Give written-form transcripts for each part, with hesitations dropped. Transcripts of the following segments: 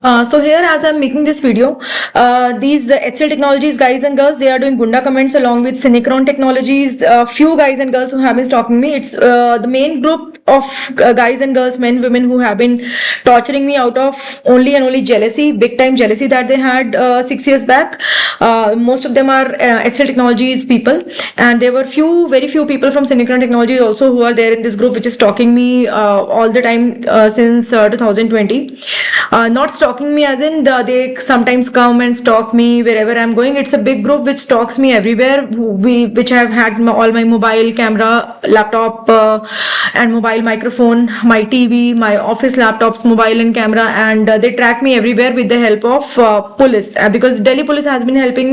So here, as I'm making this video, these HCL Technologies guys and girls, they are doing Gunda comments along with Synchron Technologies. Few guys and girls who have been stalking me. It's the main group of guys and girls, men, women who have been torturing me out of only and only jealousy, big time jealousy that they had 6 years back. Most of them are HCL Technologies people, and there were very few people from Synchron Technologies also who are there in this group, which is stalking me all the time since 2020. Not stalking me as in they sometimes come and stalk me wherever I'm going. It's a big group which stalks me everywhere. Which have had all my mobile camera, laptop, and mobile microphone, my TV, my office laptops, mobile and camera, and they track me everywhere with the help of police. Because Delhi police has been helping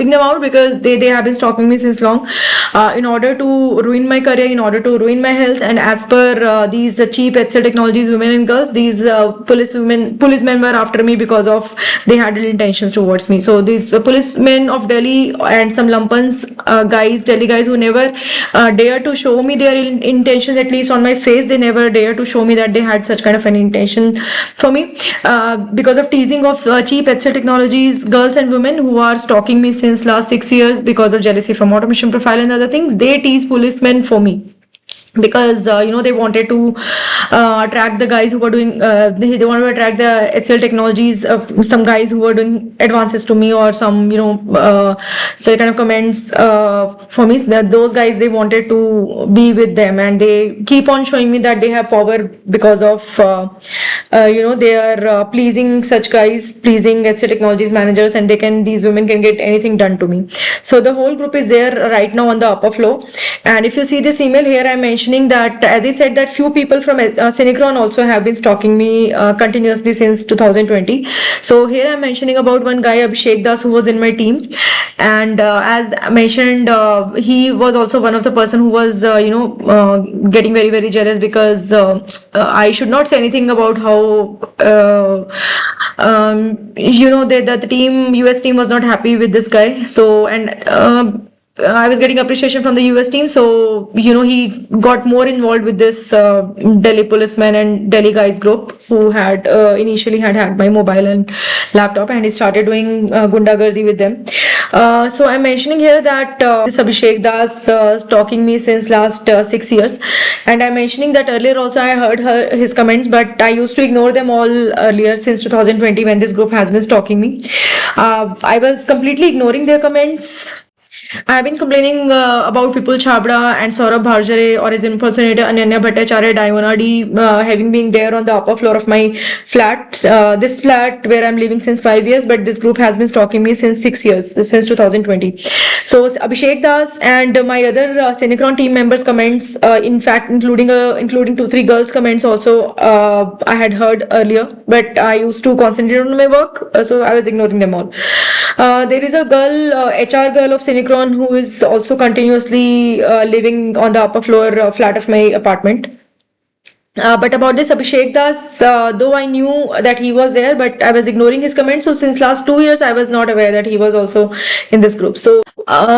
them out because they have been stalking me since long, in order to ruin my career, in order to ruin my health. And as per these the cheap HCL Technologies women and girls, these policemen were after me because of they had ill intentions towards me. So these policemen of Delhi and some lumpans Delhi guys who never dare to show me their intentions, at least on my face, they never dare to show me that they had such kind of an intention for me, because of teasing of cheap HCL Technologies girls and women who are stalking me since last 6 years because of jealousy from automation profile and other things. They tease policemen for me because they wanted to attract the guys who were doing they wanted to attract the HCL Technologies, some guys who were doing advances to me, or some so kind of comments for me, that those guys, they wanted to be with them, and they keep on showing me that they have power because of they are pleasing such guys, pleasing HCL Technologies managers, and these women can get anything done to me. So the whole group is there right now on the upper floor. And if you see this email here, I'm mentioning that, as I said, that few people from Synchron also have been stalking me continuously since 2020. So here I'm mentioning about one guy, Abhishek Das, who was in my team. And as mentioned, he was also one of the person who was getting very, very jealous because I should not say anything about how that the team, US team, was not happy with this guy. So, and I was getting appreciation from the US team, so he got more involved with this Delhi policeman and Delhi guys group who had initially had my mobile and laptop, and he started doing gundagardi with them. So I'm mentioning here that this Abhishek Das stalking me since last 6 years, and I'm mentioning that earlier also I heard his comments, but I used to ignore them all earlier since 2020 when this group has been stalking me. I was completely ignoring their comments. I've been complaining about Vipul Chhabra and Saurabh Bharjare, or his impersonator Ananya Bhattacharya, Diana D, having been there on the upper floor of my flat. This flat where I'm living since 5 years, but this group has been stalking me since 6 years, since 2020. So Abhishek Das and my other Synchron team members' comments, in fact, including 2-3 girls' comments also, I had heard earlier, but I used to concentrate on my work, so I was ignoring them all. There is a girl, HR girl of Synchron, who is also continuously living on the upper floor flat of my apartment. But about this Abhishek Das, though I knew that he was there, but I was ignoring his comments. So since last 2 years, I was not aware that he was also in this group. So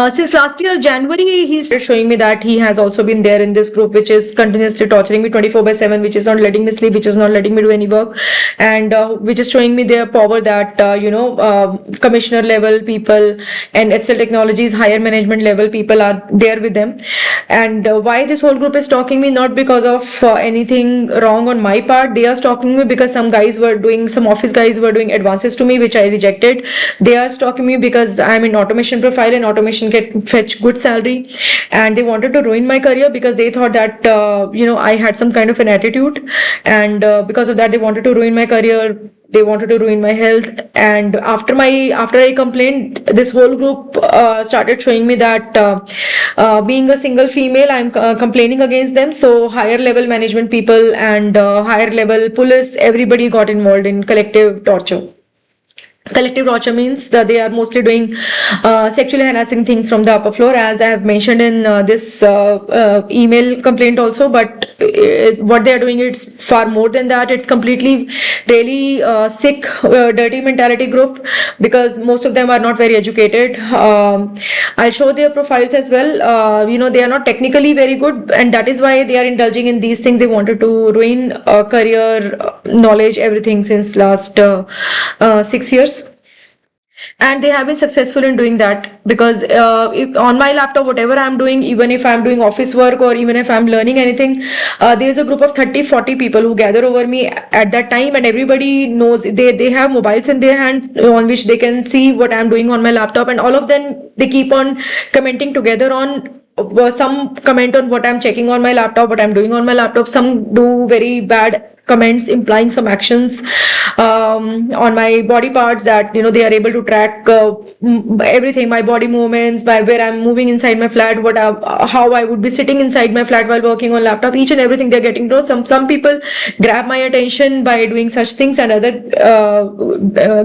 since last year, January, he started showing me that he has also been there in this group, which is continuously torturing me 24/7, which is not letting me sleep, which is not letting me do any work, and which is showing me their power that, commissioner level people and HCL Technologies higher management level people are there with them. And why this whole group is stalking me? Not because of anything wrong on my part. They are stalking me because some office guys were doing advances to me, which I rejected. They are stalking me because I'm in automation profile, and automation can fetch good salary, and they wanted to ruin my career because they thought that I had some kind of an attitude, and because of that they wanted to ruin my career. They wanted to ruin my health. And after I complained, this whole group started showing me that being a single female, I'm complaining against them. So higher level management people and higher level police, everybody got involved in collective torture. Collective torture means that they are mostly doing sexually harassing things from the upper floor, as I have mentioned in this email complaint also. But what they are doing, it's far more than that. It's completely really sick, dirty mentality group, because most of them are not very educated. I'll show their profiles as well. They are not technically very good, and that is why they are indulging in these things. They wanted to ruin career, knowledge, everything since last 6 years, and they have been successful in doing that, because if on my laptop, whatever I'm doing, even if I'm doing office work or even if I'm learning anything, there's a group of 30-40 people who gather over me at that time, and everybody knows, they have mobiles in their hand on which they can see what I'm doing on my laptop, and all of them, they keep on commenting together on some comment on what I'm checking on my laptop, what I'm doing on my laptop. Some do very bad comments implying some actions on my body parts, that they are able to track everything, my body movements, by where I'm moving inside my flat, how I would be sitting inside my flat while working on laptop. Each and everything they're getting to. Some people grab my attention by doing such things, and other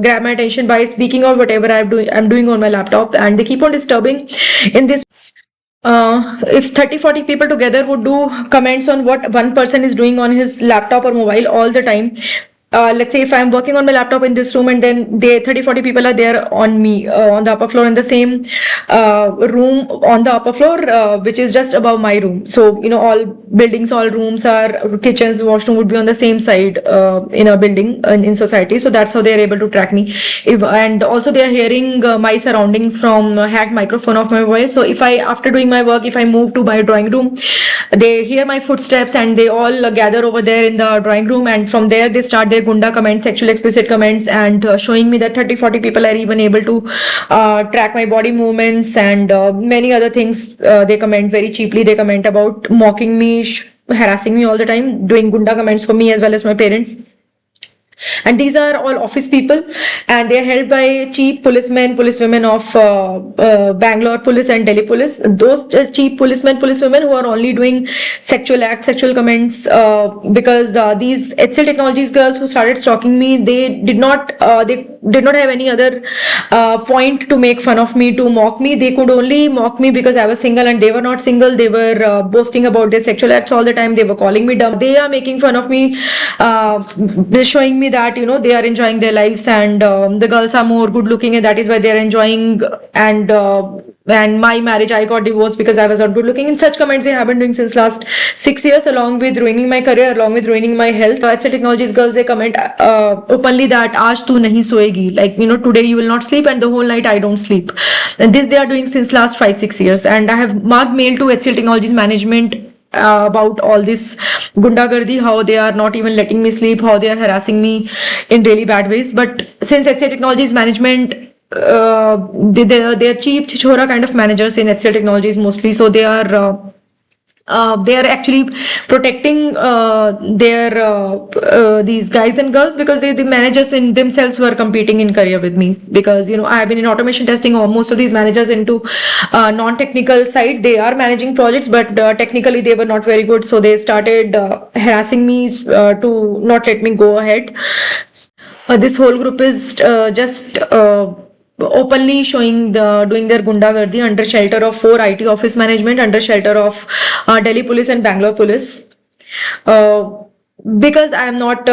grab my attention by speaking of whatever I'm doing on my laptop, and they keep on disturbing in this. If 30-40 people together would do comments on what one person is doing on his laptop or mobile all the time, let's say if I'm working on my laptop in this room, and then 30-40 people are there on me on the upper floor, in the same room on the upper floor, which is just above my room. So all buildings, all rooms are kitchens, washroom would be on the same side in a building, in society. So that's how they are able to track me. And also they are hearing my surroundings from hacked microphone of my mobile. So if I, after doing my work, if I move to my drawing room, they hear my footsteps, and they all gather over there in the drawing room, and from there they start their gunda comments, sexual explicit comments, and showing me that 30-40 people are even able to track my body movements, and many other things. They comment very cheaply. They comment about mocking me, harassing me all the time, doing gunda comments for me as well as my parents. And these are all office people, and they are held by cheap policemen, policewomen of Bangalore police and Delhi police. Those cheap policemen, policewomen who are only doing sexual acts, sexual comments, because these HCL Technologies girls who started stalking me, they did not have any other point to make fun of me, to mock me. They could only mock me because I was single, and they were not single. They were boasting about their sexual acts all the time. They were calling me dumb. They are making fun of me, showing me that they are enjoying their lives, and the girls are more good looking, and that is why they are enjoying. And my marriage, I got divorced because I was not good looking. In such comments they have been doing since last 6 years, along with ruining my career, along with ruining my health. HCL Technologies girls, they comment openly that aaj tu nahi soegi, like today you will not sleep, and the whole night I don't sleep. And this they are doing since last 5-6 years, and I have marked mail to HCL Technologies management about all this gundagardi, how they are not even letting me sleep, how they are harassing me in really bad ways. But since HCL Technologies management, they are cheap chichora kind of managers in HCL Technologies mostly, so they are actually protecting these guys and girls, because the managers in themselves were competing in career with me, because I have been in automation testing, or most of these managers into non-technical side. They are managing projects, but technically they were not very good, so they started harassing me to not let me go ahead. This whole group is just openly doing their gundagardi under shelter of 4 IT office management, under shelter of Delhi police and Bangalore police. Because I am not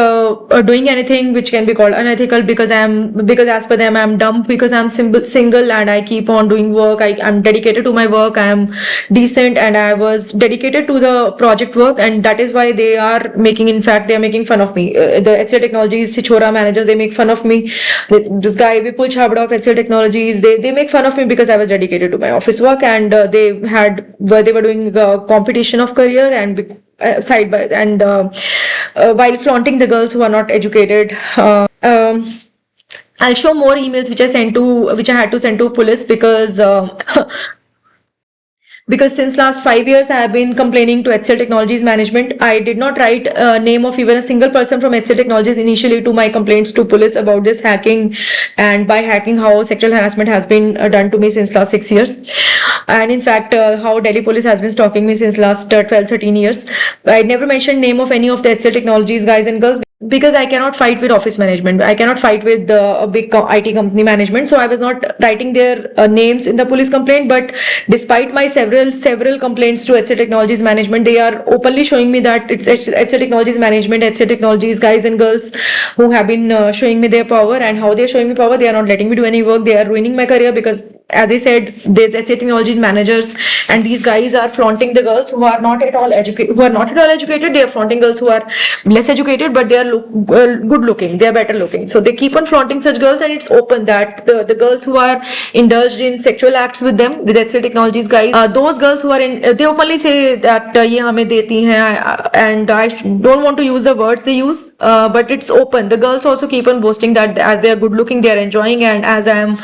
doing anything which can be called unethical, because as per them I am dumb, because I am single and I keep on doing work. I am dedicated to my work. I am decent, and I was dedicated to the project work, and that is why they are making. In fact, they are making fun of me. The HCL Technologies Chichora managers, they make fun of me. This guy Vipul Chabda of HCL Technologies, they make fun of me because I was dedicated to my office work, and they were doing competition of career and side by, and while flaunting the girls who are not educated. I'll show more emails which I had to send to police, because because since last 5 years I have been complaining to HCL Technologies management. I did not write a name of even a single person from HCL Technologies initially to my complaints to police about this hacking, and by hacking how sexual harassment has been done to me since last 6 years. And in fact, how Delhi police has been stalking me since last 12-13 years. I never mentioned name of any of the HCL Technologies guys and girls, because I cannot fight with office management. I cannot fight with a big IT company management. So I was not writing their names in the police complaint. But despite my several complaints to HCL Technologies management, they are openly showing me that it's HCL Technologies management, HCL Technologies guys and girls who have been showing me their power. And how they are showing me power, they are not letting me do any work. They are ruining my career because, as I said, there's HCL Technologies managers, and these guys are flaunting the girls who are not at all educated. They are flaunting girls who are less educated, but they are good looking. They are better looking. So they keep on flaunting such girls, and it's open that the girls who are indulged in sexual acts with them, with HCL Technologies guys, those girls who are in, they openly say that ye hame deti hain, and I don't want to use the words they use, but it's open. The girls also keep on boasting that as they are good looking, they are enjoying, and as I am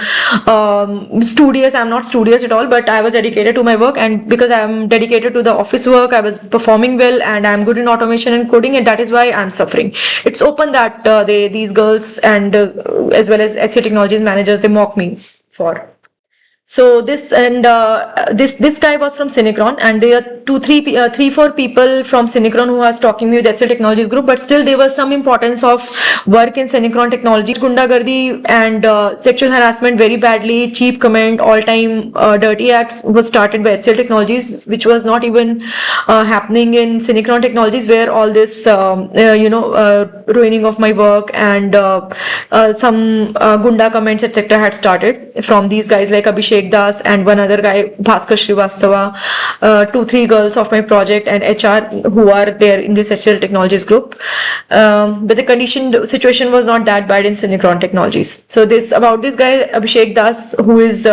studious, I'm not studious at all, but I was dedicated to my work, and because I'm dedicated to the office work, I was performing well, and I'm good in automation and coding, and that is why I'm suffering. It's open that these girls and as well as HCL Technologies managers, they mock me for. So this guy was from Cinecron, and there are three, four people from Cinecron who was talking me with HCL Technologies group, but still there was some importance of work in Cinecron Technology. Gundagardi and sexual harassment very badly, cheap comment, all-time dirty acts was started by HCL Technologies, which was not even happening in Cinecron Technologies, where all this ruining of my work and some gunda comments etc. had started from these guys like Abhishek Das and one other guy, Bhaskar Srivastava, 2-3 girls of my project and HR who are there in this HCL Technologies group. But the situation was not that bad in Cinecron Technologies. So about this guy, Abhishek Das, who is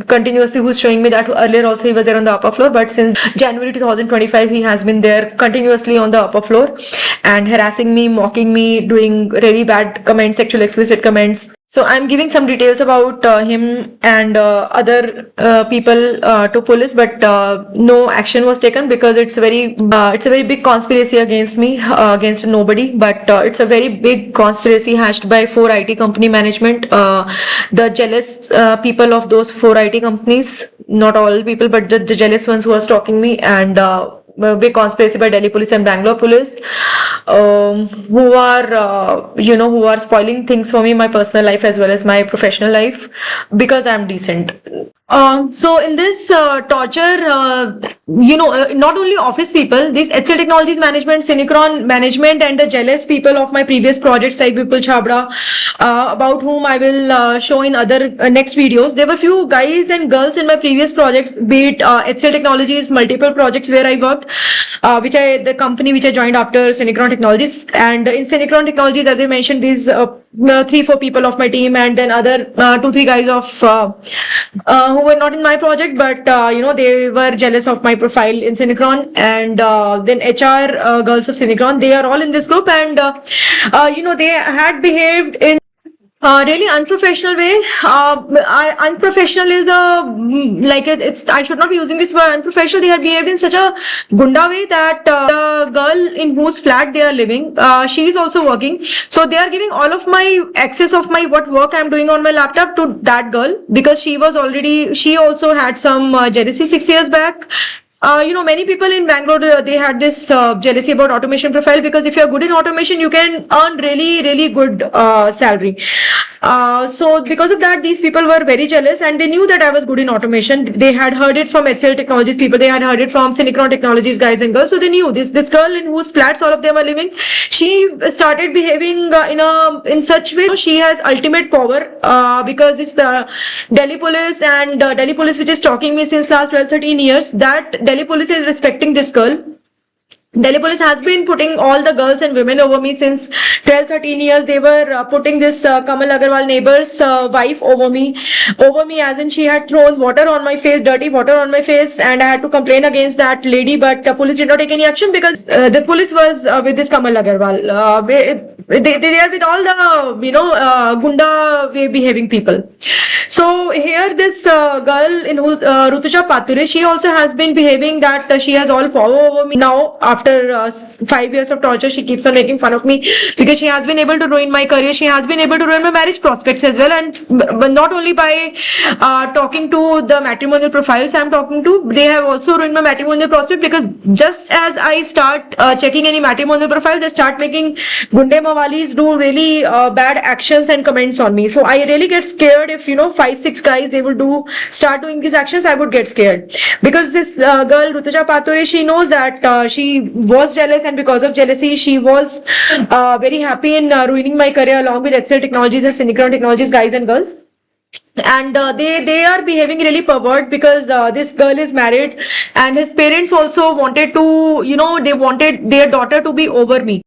continuously, who's showing me that earlier also he was there on the upper floor, but since January 2025 he has been there continuously on the upper floor and harassing me, mocking me, doing really bad comments, sexual explicit comments. So I'm giving some details about him and other people to police, but no action was taken because it's a very big conspiracy against me, against nobody, but it's a very big conspiracy hatched by 4 IT company management, the jealous people of those 4 IT companies, not all people, but the jealous ones who are stalking me, and big conspiracy by Delhi police and Bangalore police, who are spoiling things for me, my personal life as well as my professional life, because I'm decent. So in this torture, not only office people, this HCL Technologies management, Cinecron management, and the jealous people of my previous projects like Vipul Chabra, about whom I will show in other next videos. There were few guys and girls in my previous projects, be it HCL Technologies, multiple projects where I worked, the company which I joined after Cinecron Technologies. And in Cinecron Technologies, as I mentioned, these 3-4 people of my team, and then other 2-3 guys of who were not in my project, but they were jealous of my profile in Cinecron, and then HR girls of Cinecron, they are all in this group, and they had behaved in really unprofessional way. Unprofessional is I should not be using this word unprofessional. They had behaved in such a gunda way that the girl in whose flat they are living, she is also working. So they are giving all of my access of my what work I'm doing on my laptop to that girl, because she also had some jealousy 6 years back. Many people in Bangalore, they had this jealousy about automation profile, because if you're good in automation, you can earn really, really good salary. So because of that, these people were very jealous, and they knew that I was good in automation. They had heard it from HCL Technologies people. They had heard it from Cinecron Technologies guys and girls. So they knew this girl in whose flats all of them are living. She started behaving in such way. She has ultimate power because this Delhi police and Delhi police, which is stalking me since last 12-13 years, that Delhi police is respecting this girl. Delhi police has been putting all the girls and women over me since 12-13 years. They were putting this Kamal Agarwal neighbor's wife over me, as in she had thrown water on my face, dirty water on my face, and I had to complain against that lady, but police did not take any action because the police was with this Kamal Agarwal. they are with all the gunda way behaving people. So here this girl in who Rutuja Pature, she also has been behaving that she has all power over me. Now after 5 years of torture, she keeps on making fun of me because she has been able to ruin my career. She has been able to ruin my marriage prospects as well, and but not only by talking to the matrimonial profiles I'm talking to, they have also ruined my matrimonial prospect, because just as I start checking any matrimonial profile, they start making gunde mawalis do really bad actions and comments on me. So I really get scared if 5-6 guys they will start doing these actions. I would get scared because this girl Rutuja Pature, she knows that she was jealous, and because of jealousy she was very happy in ruining my career along with HCL Technologies and Synchron Technologies guys and girls. And they are behaving really pervert because this girl is married, and his parents also wanted to, they wanted their daughter to be over me.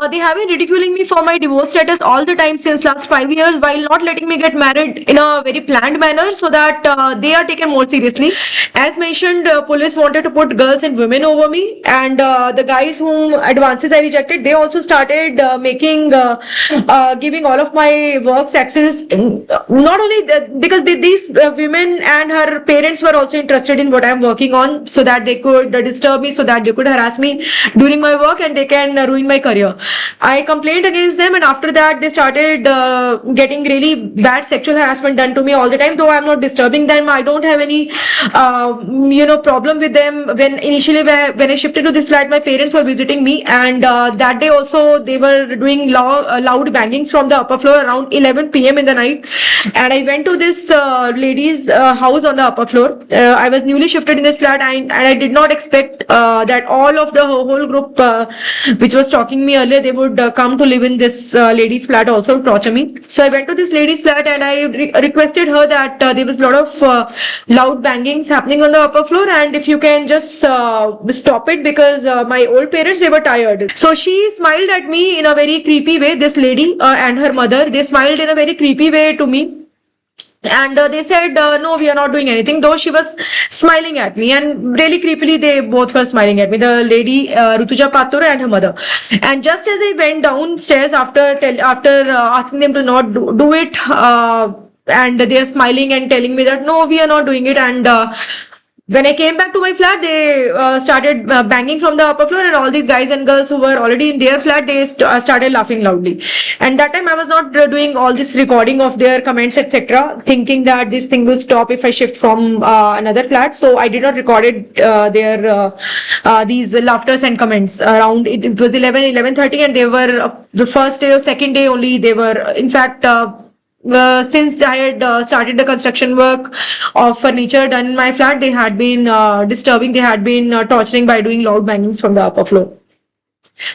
They have been ridiculing me for my divorce status all the time since last 5 years, while not letting me get married in a very planned manner, so that they are taken more seriously. As mentioned, police wanted to put girls and women over me, and the guys whom advances I rejected, they also started giving all of my works access. Not only because these women and her parents were also interested in what I'm working on, so that they could disturb me, so that they could harass me during my work, and they can ruin my career. I complained against them, and after that they started getting really bad sexual harassment done to me all the time. Though I'm not disturbing them, I don't have any problem with them. When initially when I shifted to this flat, my parents were visiting me, and that day also they were doing loud bangings from the upper floor around 11 p.m. in the night. And I went to this lady's house on the upper floor. I was newly shifted in this flat, and I did not expect that all of the whole group which was stalking me earlier, they would come to live in this lady's flat also to torture me. So I went to this lady's flat, and I requested her that there was a lot of loud bangings happening on the upper floor, and if you can just stop it, because my old parents, they were tired. So she smiled at me in a very creepy way. This lady and her mother, they smiled in a very creepy way to me. And they said, no, we are not doing anything, though she was smiling at me, and really creepily they both were smiling at me, the lady Rutuja Pature and her mother. And just as I went downstairs after asking them to not do it, and they are smiling and telling me that no, we are not doing it, and when I came back to my flat, they started banging from the upper floor, and all these guys and girls who were already in their flat, they started laughing loudly. And that time I was not doing all this recording of their comments, etc., thinking that this thing will stop if I shift from another flat. So I did not record it, these laughters and comments around. It was 11:30, and they were the first day or second day only. They were, in fact, since I had started the construction work of furniture done in my flat, they had been disturbing, they had been torturing by doing loud bangings from the upper floor.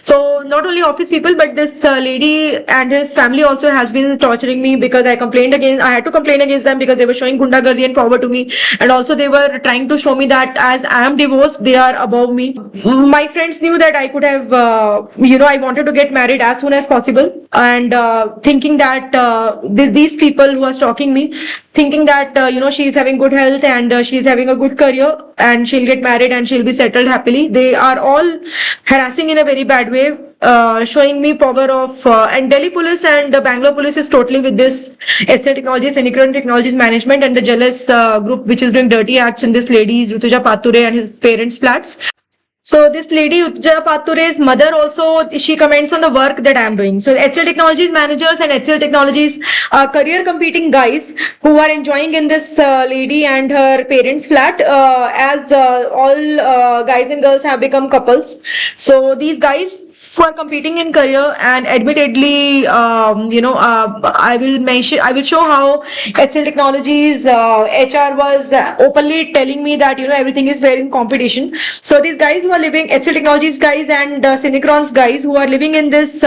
So not only office people, but this lady and his family also has been torturing me, because I had to complain against them, because they were showing gundagardi and power to me, and also they were trying to show me that as I am divorced, they are above me. My friends knew that I could have, I wanted to get married as soon as possible, and thinking that these people who are stalking me, thinking that she is having good health, and she is having a good career, and she'll get married and she'll be settled happily. They are all harassing in a very bad way, showing me power of, and Delhi police and Bangalore police is totally with this HCL Technologies, Synchron Technologies management, and the jealous group which is doing dirty acts in this lady's Rutuja Pature and his parents' flats. So this lady Rutuja Pature's mother also, she comments on the work that I am doing. So HCL Technologies managers and HCL Technologies career competing guys who are enjoying in this lady and her parents' flat, as all guys and girls have become couples. So these guys who are competing in career, and admittedly, I will show how HCL Technologies HR was openly telling me that everything is fair in competition. So these guys who are living, HCL Technologies guys and Synchron's guys who are living in this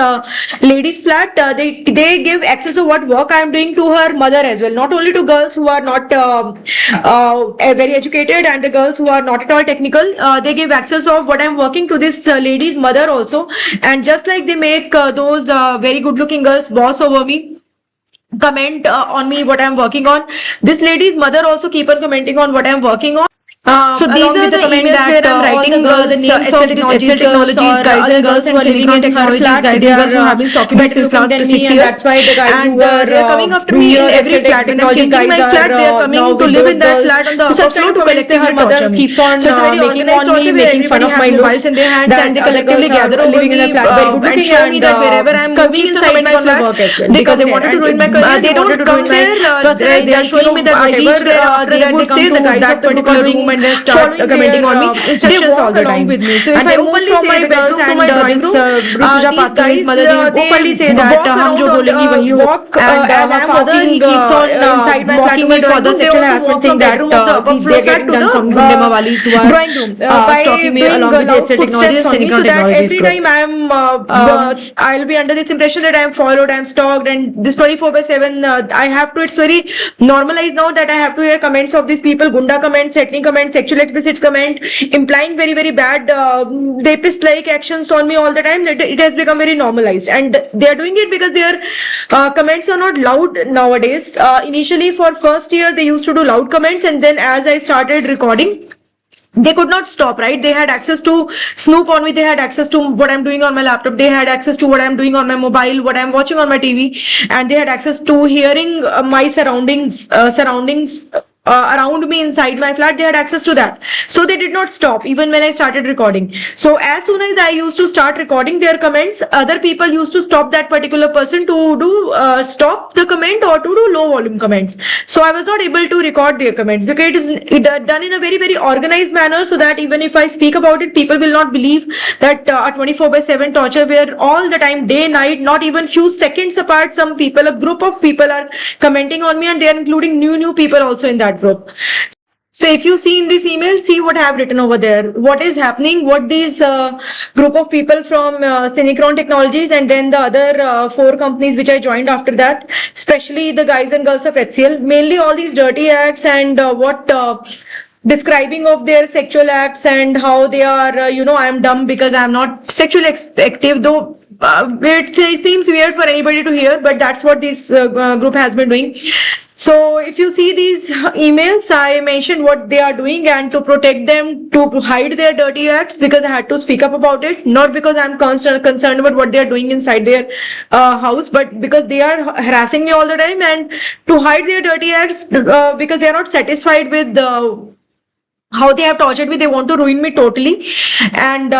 lady's flat, they give access of what work I am doing to her mother as well. Not only to girls who are not very educated and the girls who are not at all technical, they give access of what I am working to this lady's mother also. And just like they make those very good looking girls boss over me, comment on me what I'm working on, this lady's mother also keep on commenting on what I'm working on. So these are the emails where I'm writing the names of these Excel Technologies guys and girls who are living in technologies, guys and girls who have been stalking me since last 6 years. That's why the guys who are they are coming after me in every flat. When I'm changing my flat, they are coming to live in that flat on the upper floor to collectively torture me. keeps on So it's a very making organized on me, torture where making fun everybody of has my mobiles looks in their hands that and they other collectively girls are gather over living in me a flat very good and looking show me and that wherever I'm coming moving inside inside my my flat, work as well. they Because come they wanted wanted to ruin my to, career. they They wanted don't to come ruin my there. personal They are life, showing me that I whatever reach there after they that would they come say, to the guys that of the group are particular doing room and then start following commenting on me. their They instructions all walk the along time. with me. So if And I they move openly from say, my the girls bedroom to and my drawing this room, Rutuja these Patni, his guys mother, they openly openly say that walk hum around jo on the bolengi wahi ho. walk And as her I am father, walking he keeps on inside my flat to mocking my me for drawing the room. They sexual also harassment walk thing from that bedroom of the upper floor they're flat getting to done the from Gunde Mawalis who are drawing room stalking by me doing along with the loud Excel footsteps Technologies on me, so Sinicron that Technologies every group. time I'll be under this impression that I am followed, I am stalked, and this 24/7 I have to. It's very normalized now that I have to hear comments of these people, gunda comments, threatening comments, sexual explicit comment, implying very very bad rapist like actions on me all the time. That it has become very normalized, and they are doing it because their comments are not loud nowadays. Initially for first year they used to do loud comments, and then as I started recording, they could not stop, right? They had access to snoop on me, they had access to what I'm doing on my laptop, they had access to what I'm doing on my mobile, what I'm watching on my TV, and they had access to hearing my surroundings around me inside my flat. They had access to that, so they did not stop even when I started recording. So as soon as I used to start recording their comments, other people used to stop that particular person to do stop the comment or to do low volume comments. So I was not able to record their comments because it done in a very very organized manner, so that even if I speak about it, people will not believe that a 24/7 torture where all the time, day night, not even few seconds apart, some people, a group of people are commenting on me, and they are including new people also in that group. So if you see in this email, see what I have written over there. What is happening, what these group of people from Sinicron Technologies and then the other 4 companies which I joined after that, especially the guys and girls of HCL, mainly all these dirty acts and what describing of their sexual acts and how they are, I am dumb because I am not sexually active, though it seems weird for anybody to hear, but that's what this group has been doing. So if you see these emails, I mentioned what they are doing, and to protect them, to hide their dirty acts, because I had to speak up about it, not because I'm concerned about what they are doing inside their house, but because they are harassing me all the time, and to hide their dirty acts because they are not satisfied with how they have tortured me. They want to ruin me totally, and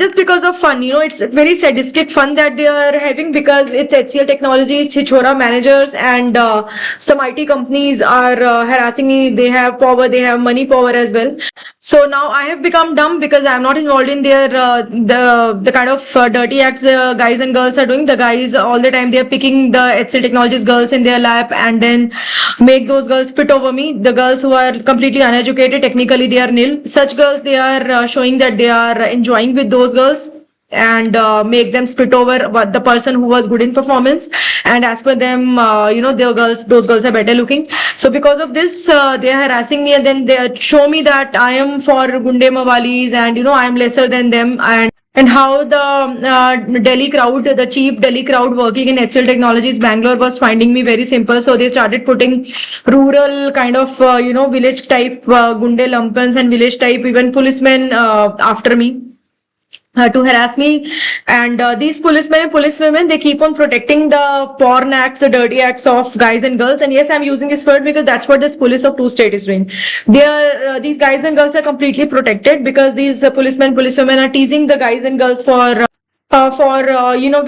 just because of fun, it's very sadistic fun that they are having, because it's HCL Technologies, Chichora managers and some IT companies are harassing me. They have power, they have money power as well. So now I have become dumb because I'm not involved in their the kind of dirty acts the guys and girls are doing. The guys all the time, they are picking the HCL Technologies girls in their lap and then make those girls spit over me. The girls who are completely uneducated, technically they are nil. Such girls, they are showing that they are enjoying with those girls and make them spit over the person who was good in performance, and as per them, those girls are better looking. So because of this, they are harassing me, and then they show me that I am for Gunde Mawalis, and I am lesser than them, and how the Delhi crowd, the cheap Delhi crowd working in HCL Technologies Bangalore was finding me very simple. So they started putting rural kind of, village type Gunde Lumpens and village type even policemen after me. To harass me, and these policemen and policewomen, they keep on protecting the porn acts, the dirty acts of guys and girls. And yes, I'm using this word because that's what this police of 2 state is doing. They are these guys and girls are completely protected because these policemen, policewomen are teasing the guys and girls for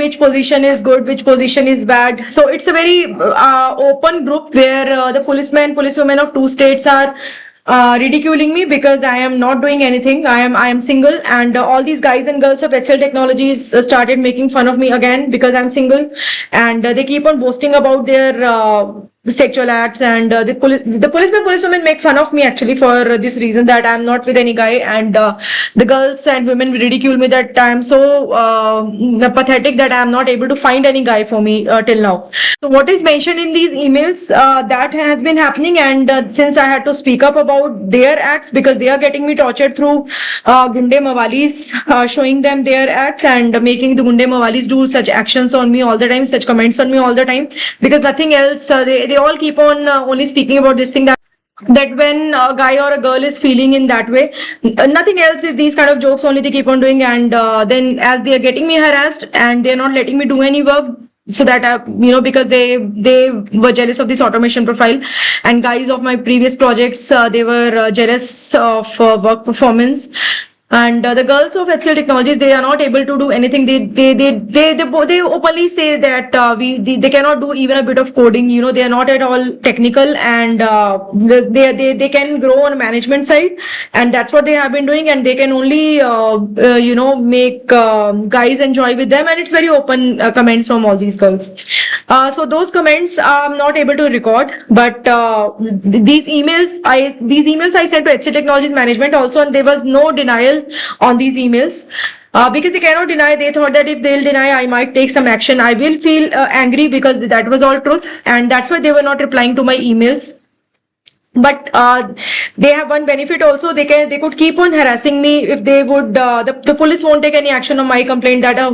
which position is good, which position is bad. So it's a very open group where the policemen, policewomen of 2 states are ridiculing me because I am not doing anything. I am single, and all these guys and girls of HCL Technologies started making fun of me again because I'm single, and they keep on boasting about their sexual acts, and the policemen, policewomen make fun of me actually for this reason that I'm not with any guy, and the girls and women ridicule me that I'm so pathetic that I'm not able to find any guy for me till now. So what is mentioned in these emails, that has been happening, and since I had to speak up about their acts because they are getting me tortured through Gunde Mawalis, showing them their acts and making the Gunde Mawalis do such actions on me all the time, such comments on me all the time, because nothing else, they all keep on only speaking about this thing that that when a guy or a girl is feeling in that way, nothing else is these kind of jokes only they keep on doing. And then as they are getting me harassed and they're not letting me do any work, so that because they were jealous of this automation profile, and guys of my previous projects, they were jealous of work performance. And the girls of HCL Technologies, they are not able to do anything. They openly say that they cannot do even a bit of coding. They are not at all technical, and they can grow on management side, and that's what they have been doing. And they can only make guys enjoy with them, and it's very open comments from all these girls. So those comments I'm not able to record, but these emails I sent to HCL Technologies management also, and there was no denial on these emails. Because they cannot deny, they thought that if they'll deny, I might take some action. I will feel angry because that was all truth, and that's why they were not replying to my emails. But they have one benefit also. They could keep on harassing me if they would. The police won't take any action on my complaint that a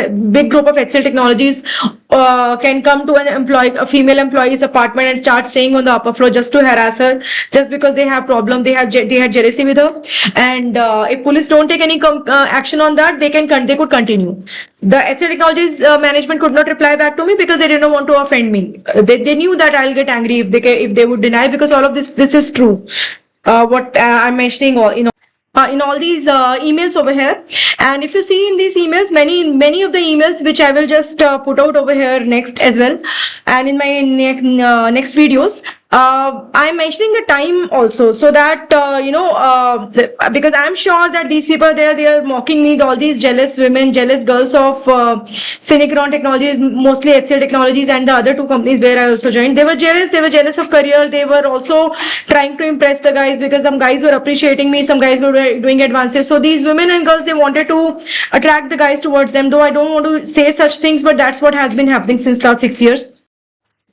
big group of HCL Technologies can come to a female employee's apartment and start staying on the upper floor just to harass her, just because they have problem. They had jealousy with her, and if police don't take any action on that, they could continue. The HCL Technologies management could not reply back to me because they didn't want to offend me. They knew that I'll get angry if they would deny, because all of this is true. What I'm mentioning in all these emails over here. And if you see in these emails, many of the emails which I will just put out over here next as well, and in my next videos, I'm mentioning the time also, so that because I'm sure that these people they are mocking me, all these jealous women, jealous girls of Synchron Technologies, mostly HCL Technologies, and the other two companies where I also joined. They were jealous of career. They were also trying to impress the guys, because some guys were appreciating me, some guys were doing advances. So these women and girls, they wanted to attract the guys towards them. Though I don't want to say such things, but that's what has been happening since last 6 years.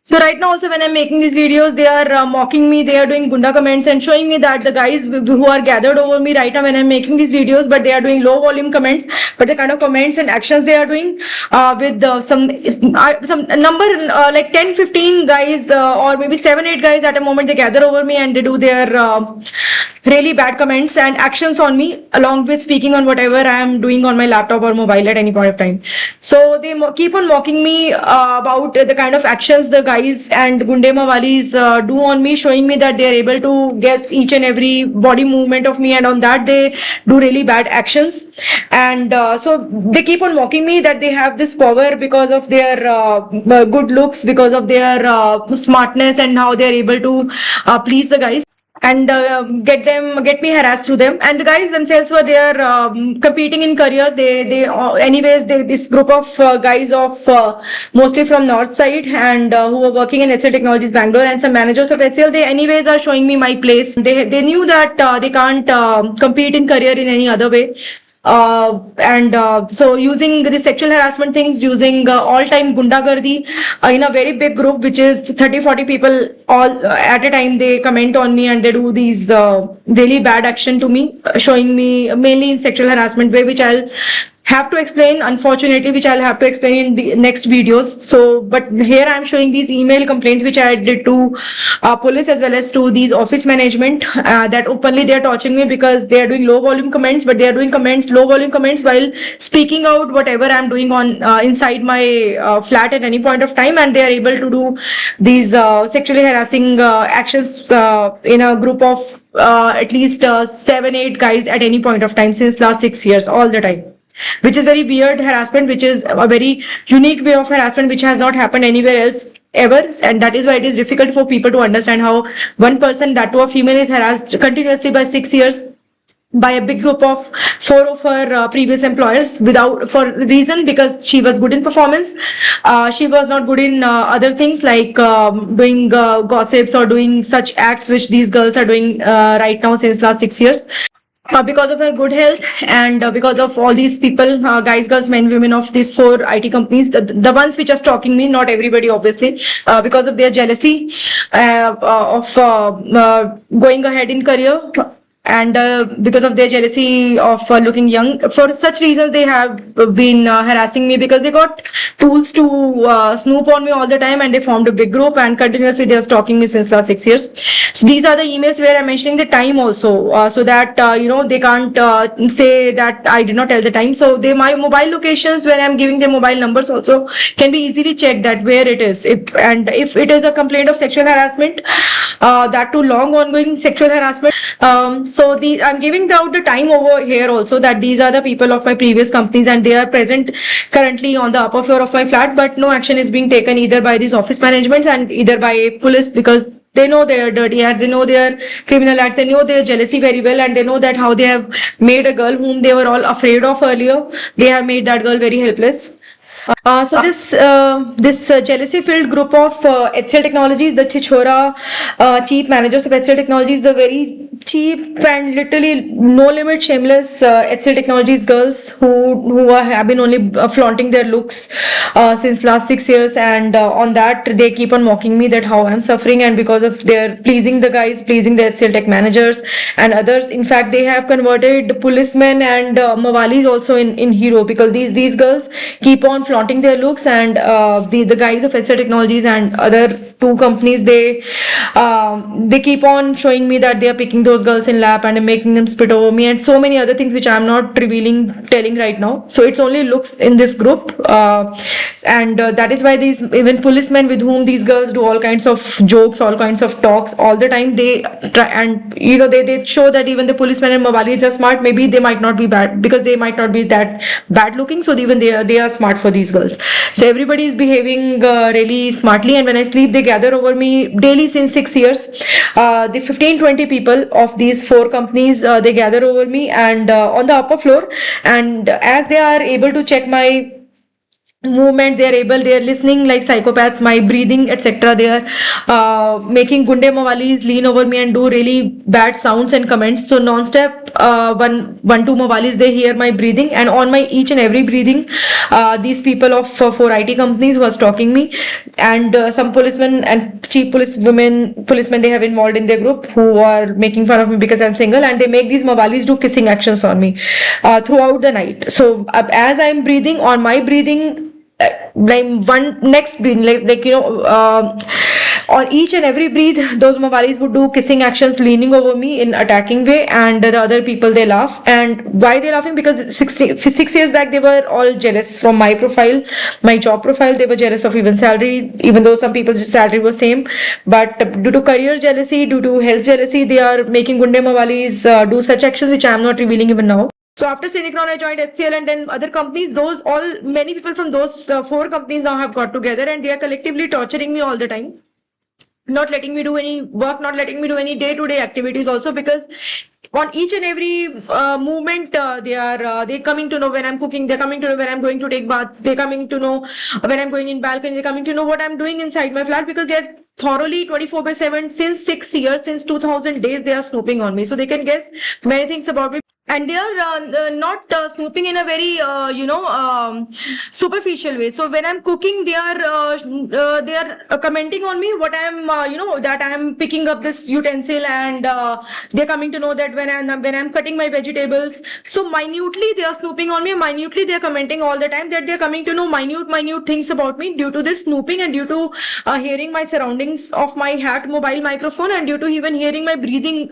So right now also when I'm making these videos, they are mocking me, they are doing gunda comments and showing me that the guys who are gathered over me right now when I'm making these videos, but they are doing low volume comments, but the kind of comments and actions they are doing with some number like 10-15 guys or maybe 7-8 guys at a moment, they gather over me and they do their really bad comments and actions on me, along with speaking on whatever I am doing on my laptop or mobile at any point of time. So they keep on mocking me about the kind of actions the guys and Gunde Mawalis do on me, showing me that they are able to guess each and every body movement of me, and on that they do really bad actions. And so they keep on mocking me that they have this power because of their good looks, because of their smartness, and how they are able to please the guys and get me harassed through them. And the guys themselves were there competing in career. This group of guys of mostly from north side, and who were working in HCL Technologies Bangalore, and some managers of HCL, they anyways are showing me my place. They knew that they can't compete in career in any other way. So using the sexual harassment things, using all-time gundagardi in a very big group, which is 30-40 people all at a time, they comment on me and they do these really bad action to me, showing me mainly in sexual harassment way, which I'll have to explain, unfortunately, which I'll have to explain in the next videos. So, but here I'm showing these email complaints which I did to police as well as to these office management, that openly they are torturing me because they are doing low volume comments, but they are doing low volume comments while speaking out whatever I'm doing on inside my flat at any point of time, and they are able to do these sexually harassing actions in a group of at least 7-8 guys at any point of time since last 6 years, all the time, which is very weird harassment, which is a very unique way of harassment, which has not happened anywhere else ever. And that is why it is difficult for people to understand how one person, that to a female, is harassed continuously by 6 years by a big group of 4 of her previous employers for reason because she was good in performance. She was not good in other things like doing gossips or doing such acts which these girls are doing right now since last 6 years. Because of her good health and because of all these people, guys, girls, men, women of these 4 IT companies, the ones which are stalking me, not everybody obviously, because of their jealousy of going ahead in career, and because of their jealousy of looking young, for such reasons they have been harassing me, because they got tools to snoop on me all the time, and they formed a big group and continuously they are stalking me since last 6 years. So these are the emails where I'm mentioning the time also, so that they can't say that I did not tell the time. So my mobile locations, when I'm giving their mobile numbers also, can be easily checked that where it is. If it is a complaint of sexual harassment, that too long ongoing sexual harassment. So I'm giving out the time over here also, that these are the people of my previous companies and they are present currently on the upper floor of my flat, but no action is being taken either by these office managements and either by police, because they know their dirty acts, they know their criminal acts, they know their jealousy very well, and they know that how they have made a girl whom they were all afraid of earlier, they have made that girl very helpless. So this jealousy filled group of HCL Technologies, the Chichora chief managers of HCL Technologies, the very cheap and literally no limit shameless HCL Technologies girls who have been only flaunting their looks since last 6 years, and on that they keep on mocking me that how I'm suffering, and because of their pleasing the guys, pleasing the HCL Tech managers and others. In fact, they have converted policemen and Mawalis also in hero, because these girls keep on flaunting their looks, and the guys of HCL Technologies and other two companies, they keep on showing me that they are picking those girls in lap and making them spit over me, and so many other things which I'm not telling right now. So it's only looks in this group, and that is why these even policemen with whom these girls do all kinds of jokes, all kinds of talks all the time, they try, and they show that even the policemen and Mawalis are smart. Maybe they might not be bad, because they might not be that bad looking, so even they are smart for these girls. So everybody is behaving really smartly, and when I sleep they gather over me daily since 6 years. The 15-20 people of these four companies, they gather over me and on the upper floor, and as they are able to check my movements, they are listening like psychopaths, my breathing, etc. They are making gunde mawalis lean over me and do really bad sounds and comments. So non-stop, one two mawalis, they hear my breathing, and on my each and every breathing, these people of four IT companies who are stalking me, and some policemen and chief policemen they have involved in their group, who are making fun of me because I'm single, and they make these mawalis do kissing actions on me throughout the night. So as I'm breathing, on my breathing, like one next breath, on each and every breath, those mawalis would do kissing actions, leaning over me in attacking way, and the other people, they laugh. And why they laughing? Because 6 years back they were all jealous from my profile, my job profile. They were jealous of even salary, even though some people's salary was same, but due to career jealousy, due to health jealousy, they are making gunde mawalis do such actions which I am not revealing even now. So after Cinecron, I joined HCL and then other companies. Many people from those four companies now have got together, and they are collectively torturing me all the time, not letting me do any work, not letting me do any day-to-day activities also, because on each and every movement, they coming to know when I'm cooking, they're coming to know when I'm going to take bath, they're coming to know when I'm going in balcony, they're coming to know what I'm doing inside my flat, because they're thoroughly 24/7 since 6 years, since 2000 days, they are snooping on me. So they can guess many things about me. And they are not snooping in a very superficial way. So when I'm cooking, they are commenting on me what I'm that I am picking up this utensil, and they're coming to know that when I'm cutting my vegetables. So minutely they are snooping on me. Minutely they are commenting all the time, that they're coming to know minute things about me due to this snooping, and due to hearing my surroundings of my hat mobile microphone, and due to even hearing my breathing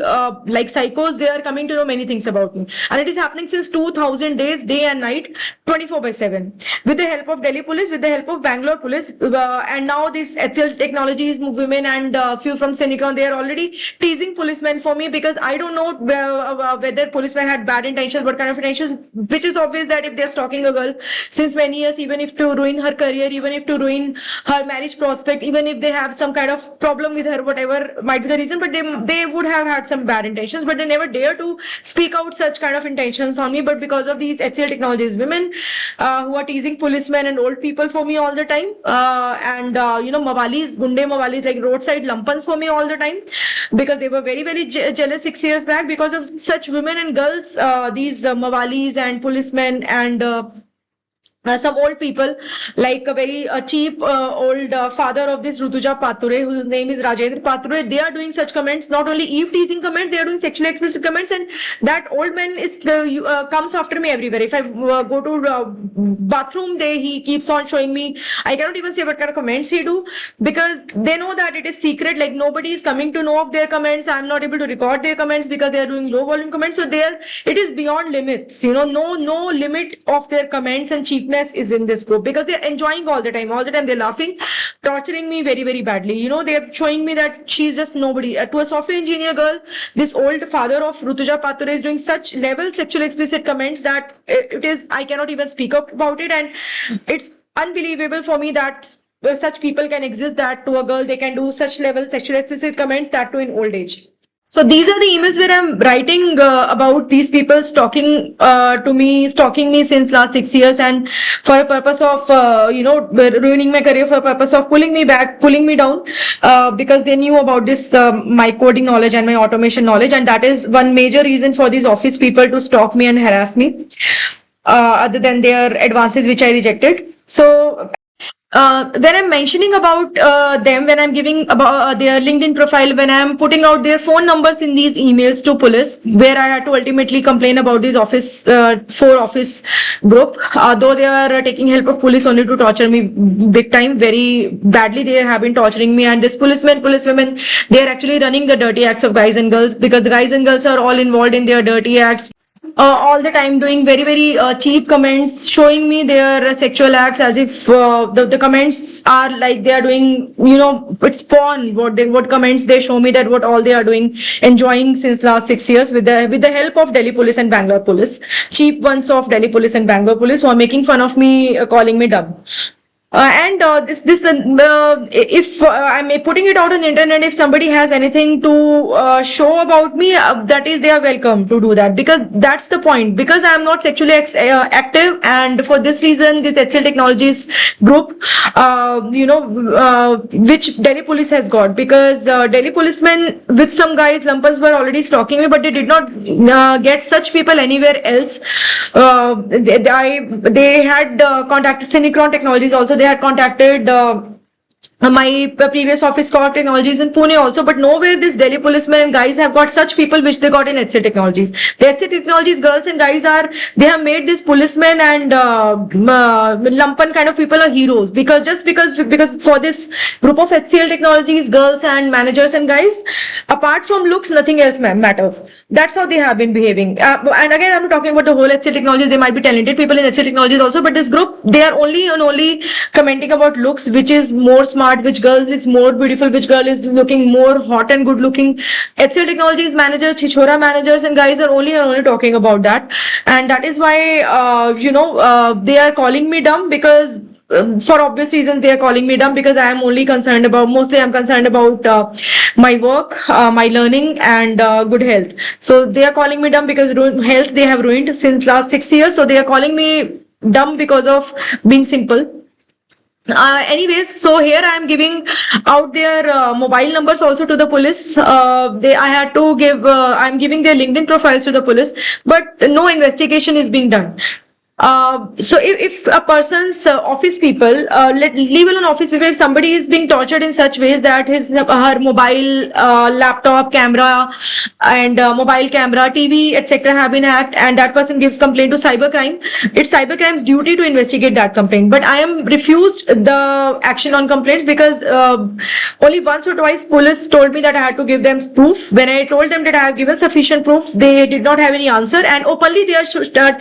like psychos. They are coming to know many things about me. And it is happening since 2000 days, day and night, 24/7, with the help of Delhi police, with the help of Bangalore police, and now this HCL Technologies women and few from Cinecron, they are already teasing policemen for me, because I don't know whether policemen had bad intentions, what kind of intentions, which is obvious that if they're stalking a girl since many years, even if to ruin her career, even if to ruin her marriage prospect, even if they have some kind of problem with her, whatever might be the reason, but they would have had some bad intentions, but they never dare to speak out such kind of intentions on me. But because of these HCL Technologies women who are teasing policemen and old people for me all the time, and mawalis, gunde mawalis, like roadside lumpans for me all the time, because they were very jealous 6 years back. Because of such women and girls, these mawalis and policemen and some old people, like a very cheap old father of this Rutuja Pature, whose name is Rajendra Pature. They are doing such comments, not only eve teasing comments, they are doing sexually explicit comments, and that old man is comes after me everywhere. If I go to bathroom, he keeps on showing me. I cannot even say what kind of comments he do, because they know that it is secret. Like nobody is coming to know of their comments. I'm not able to record their comments because they are doing low volume comments. So there, it is beyond limits. You know, no limit of their comments and cheapness is in this group, because they're enjoying all the time they're laughing, torturing me very, very badly. You know, they're showing me that she's just nobody. To a software engineer girl, this old father of Rutuja Pature is doing such level sexual explicit comments that it is, I cannot even speak up about it, and it's unbelievable for me that such people can exist, that to a girl they can do such level sexual explicit comments, that too in old age. So these are the emails where I'm writing about these people stalking me since last 6 years, and for a purpose of ruining my career, for a purpose of pulling me back, pulling me down, because they knew about this my coding knowledge and my automation knowledge, and that is one major reason for these office people to stalk me and harass me. Other than their advances which I rejected. So when I'm mentioning about them, when I'm giving about their LinkedIn profile, when I'm putting out their phone numbers in these emails to police, where I had to ultimately complain about this office, 4 office group, though they are taking help of police only to torture me big time, very badly they have been torturing me, and this policemen, policewomen, they are actually running the dirty acts of guys and girls, because the guys and girls are all involved in their dirty acts. All the time doing very, very cheap comments, showing me their sexual acts as if the comments are like they are doing, you know, it's porn. What comments they show me, that what all they are doing, enjoying since last 6 years with the help of Delhi police and Bangalore police, cheap ones of Delhi police and Bangalore police, who are making fun of me, calling me dumb. If I'm putting it out on the internet, if somebody has anything to show about me, that is, they are welcome to do that, because that's the point. Because I am not sexually active, and for this reason, this HCL Technologies group, which Delhi police has got, because Delhi policemen with some guys, lumpers, were already stalking me, but they did not get such people anywhere else. They had contacted Synchron Technologies also. They had contacted my previous office called Technologies in Pune also, but nowhere this Delhi policemen and guys have got such people which they got in HCL Technologies. The HCL Technologies girls and guys they have made this policemen and lumpen kind of people are heroes, because for this group of HCL Technologies girls and managers and guys, apart from looks, nothing else matters. That's how they have been behaving. And again, I'm talking about the whole HCL Technologies. There might be talented people in HCL Technologies also, but this group, they are only commenting about looks, which is more smart, which girl is more beautiful, which girl is looking more hot and good looking. HCL Technologies managers, Chichora managers and guys are only talking about that, and that is why they are calling me dumb, because for obvious reasons they are calling me dumb, because I am only concerned about, mostly I'm concerned about my work, my learning, and good health. So they are calling me dumb because health they have ruined since last 6 years. So they are calling me dumb because of being simple. Anyways, so here I am giving out their mobile numbers also to the police. I had to give, I'm giving their LinkedIn profiles to the police, but no investigation is being done. So if a person's office people, leave alone office people, if somebody is being tortured in such ways that her mobile, laptop, camera, and mobile camera, TV, etc. have been hacked, and that person gives complaint to cybercrime, it's cybercrime's duty to investigate that complaint. But I am refused the action on complaints, because only once or twice police told me that I had to give them proof. When I told them that I have given sufficient proofs, they did not have any answer, and openly they are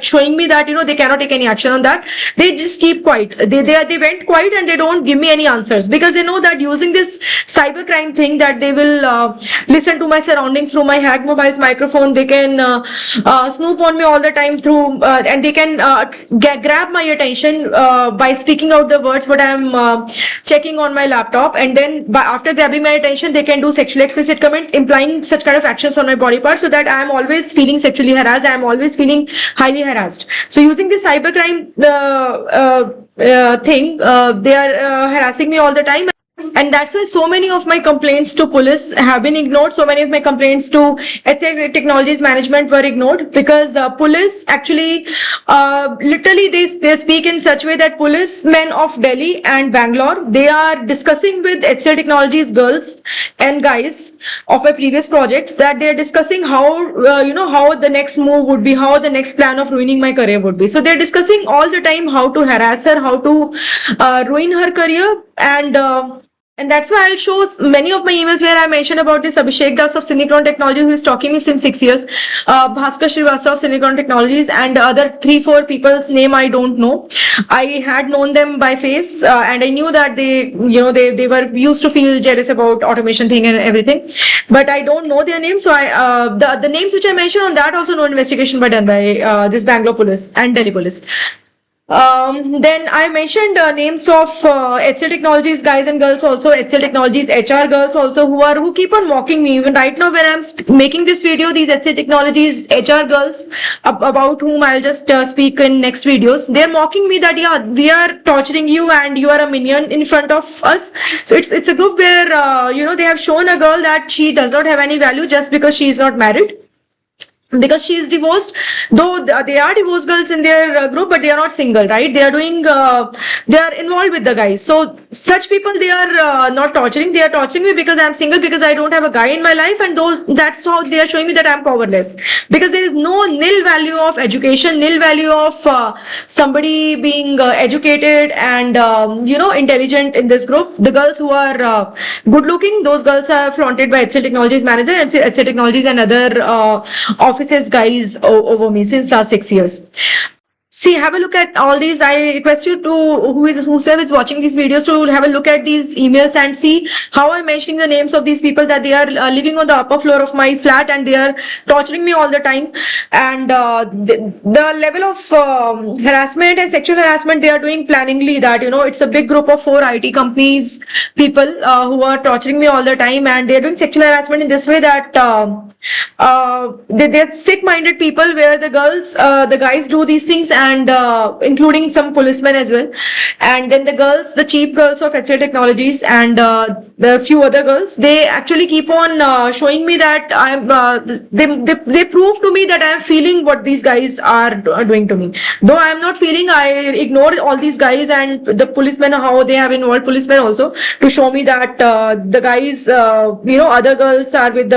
showing me that they cannot take any action on that. They just keep quiet. They went quiet and they don't give me any answers, because they know that using this cybercrime thing, that they will listen to my surroundings through my hacked mobile's microphone. They can snoop on me all the time through, and they can grab my attention by speaking out the words what I'm checking on my laptop, and then after grabbing my attention, they can do sexually explicit comments implying such kind of actions on my body parts, so that I am always feeling sexually harassed. I am always feeling highly harassed. So using this cybercrime thing, they are harassing me all the time. and that's why so many of my complaints to police have been ignored. So many of my complaints to HCL Technologies management were ignored, because police actually literally they speak in such way that policemen of Delhi and Bangalore, they are discussing with HCL Technologies girls and guys of my previous projects, that they are discussing how how the next move would be, how the next plan of ruining my career would be. So they're discussing all the time how to harass her, how to ruin her career, and that's why I'll show many of my emails where I mention about this Abhishek Das of Synchron Technologies, who is stalking me since 6 years, Bhaskar Srivastava of Synchron Technologies, and other 3-4 people's name I don't know. I had known them by face, and I knew that they were used to feel jealous about automation thing and everything, but I don't know their names. So the names which I mentioned on that, also no investigation were done by this Bangalore police and Delhi police. Then I mentioned names of HCL Technologies guys and girls, also HCL Technologies HR girls also, who keep on mocking me. Even right now when I'm making this video, these HCL Technologies HR girls, about whom I'll just speak in next videos, they're mocking me that yeah, we are torturing you and you are a minion in front of us. So it's a group where they have shown a girl that she does not have any value just because she is not married, because she is divorced. Though they are divorced girls in their group, but they are not single, right? They are doing they are involved with the guys. So such people, they are not torturing, they are torturing me because I'm single, because I don't have a guy in my life, and that's how they are showing me that I'm powerless, because there is no nil value of education, nil value of somebody being educated and intelligent in this group. The girls who are good looking, those girls are flaunted by HCL Technologies manager and HCL Technologies and other offices guys over me since last 6 years. See, have a look at all these. I request you to, whoever is watching these videos, to have a look at these emails and see how I'm mentioning the names of these people, that they are living on the upper floor of my flat and they are torturing me all the time. And the level of harassment and sexual harassment they are doing planningly, that it's a big group of 4 IT companies people who are torturing me all the time, and they are doing sexual harassment in this way that they're sick-minded people, where the guys do these things, and including some policemen as well, and then the cheap girls of HCL Technologies and the few other girls, they actually keep on showing me that they prove to me that I am feeling what these guys are doing to me. Though I am not feeling, I ignore all these guys and the policemen, how they have involved policemen also to show me that the guys, other girls are with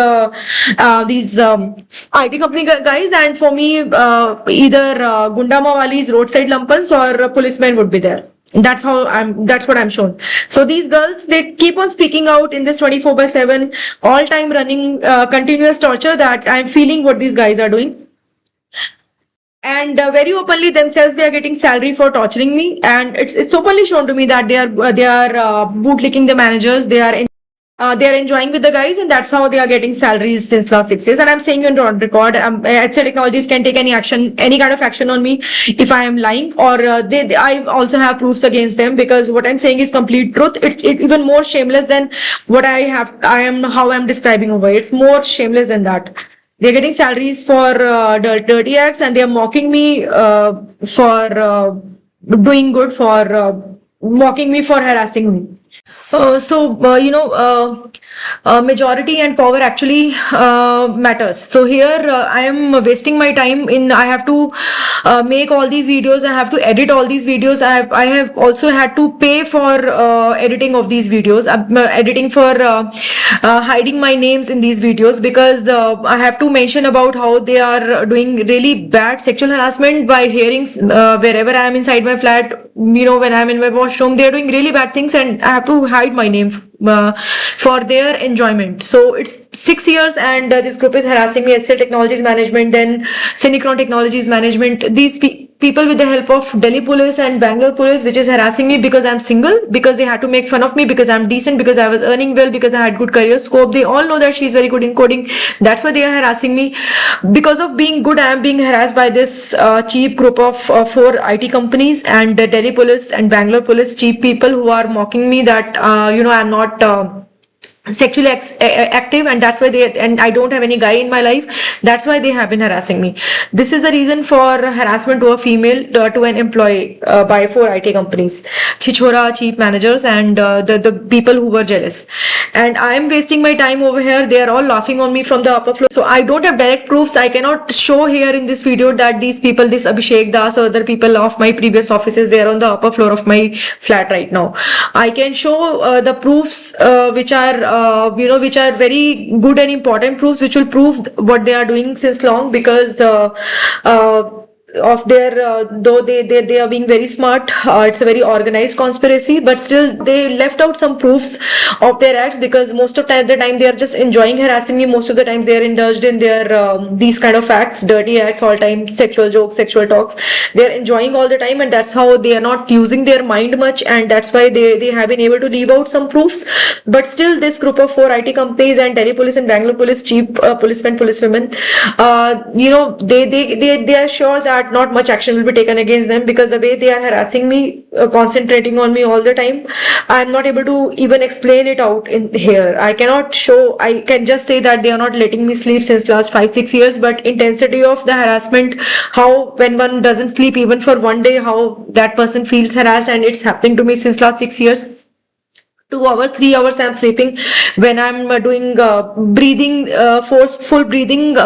these IT company guys, and for me either Gunda Mawalis, roadside lumpans, or policemen would be there. That's what I'm shown. So these girls, they keep on speaking out in this 24/7 all time running continuous torture, that I'm feeling what these guys are doing. And very openly themselves, they are getting salary for torturing me, and it's openly shown to me that they are bootlicking the managers, they are enjoying with the guys, and that's how they are getting salaries since last 6 years. And I'm saying you on record, HCL Technologies can take any kind of action on me if I am lying, or I also have proofs against them, because what I'm saying is complete truth. It's even more shameless than what how I'm describing over. It's more shameless than that. They're getting salaries for dirty acts, and they're mocking me for doing good, for mocking me for harassing me. Majority and power actually matters. So here I am wasting my time in, I have to make all these videos, I have to edit all these videos. I have also had to pay for editing of these videos. I'm editing for hiding my names in these videos, because I have to mention about how they are doing really bad sexual harassment by hearings wherever I am inside my flat. When I'm in my washroom, they are doing really bad things, and I have to hide my name for their enjoyment. So it's 6 years, and this group is harassing me. HCL Technologies management, then Synchron Technologies management, these people with the help of Delhi police and Bangalore police, which is harassing me because I'm single, because they had to make fun of me because I'm decent, because I was earning well, because I had good career scope. They all know that she's very good in coding. That's why they are harassing me. Because of being good, I am being harassed by this cheap group of 4 IT companies and Delhi police and Bangalore police, cheap people who are mocking me that I'm not sexually active, and that's why they, and I don't have any guy in my life, that's why they have been harassing me. This is the reason for harassment to a female, to an employee, by 4 IT companies, chichora, chief managers, and the people who were jealous. And I am wasting my time over here. They are all laughing on me from the upper floor. So I don't have direct proofs. I cannot show here in this video that these people, this Abhishek Das or other people of my previous offices, they are on the upper floor of my flat right now. I can show the proofs which are which are very good and important proofs, which will prove what they are doing since long, because of their though they are being very smart, it's a very organized conspiracy, but still they left out some proofs of their acts, because most of the time they are just enjoying harassing me. Most of the times they are indulged in their these kind of acts, dirty acts, all time sexual jokes, sexual talks. They are enjoying all the time, and that's how they are not using their mind much, and that's why they have been able to leave out some proofs. But still, this group of 4 IT companies and Delhi police and Bangalore police, chief policemen, policewomen, they are sure that not much action will be taken against them, because the way they are harassing me, concentrating on me all the time, I am not able to even explain it out in here. I cannot show. I can just say that they are not letting me sleep since last 5-6 years, but intensity of the harassment, how when one doesn't sleep even for one day, how that person feels harassed, and it's happening to me since last 6 years. 2 hours, 3 hours I'm sleeping when I'm doing breathing, forceful breathing, to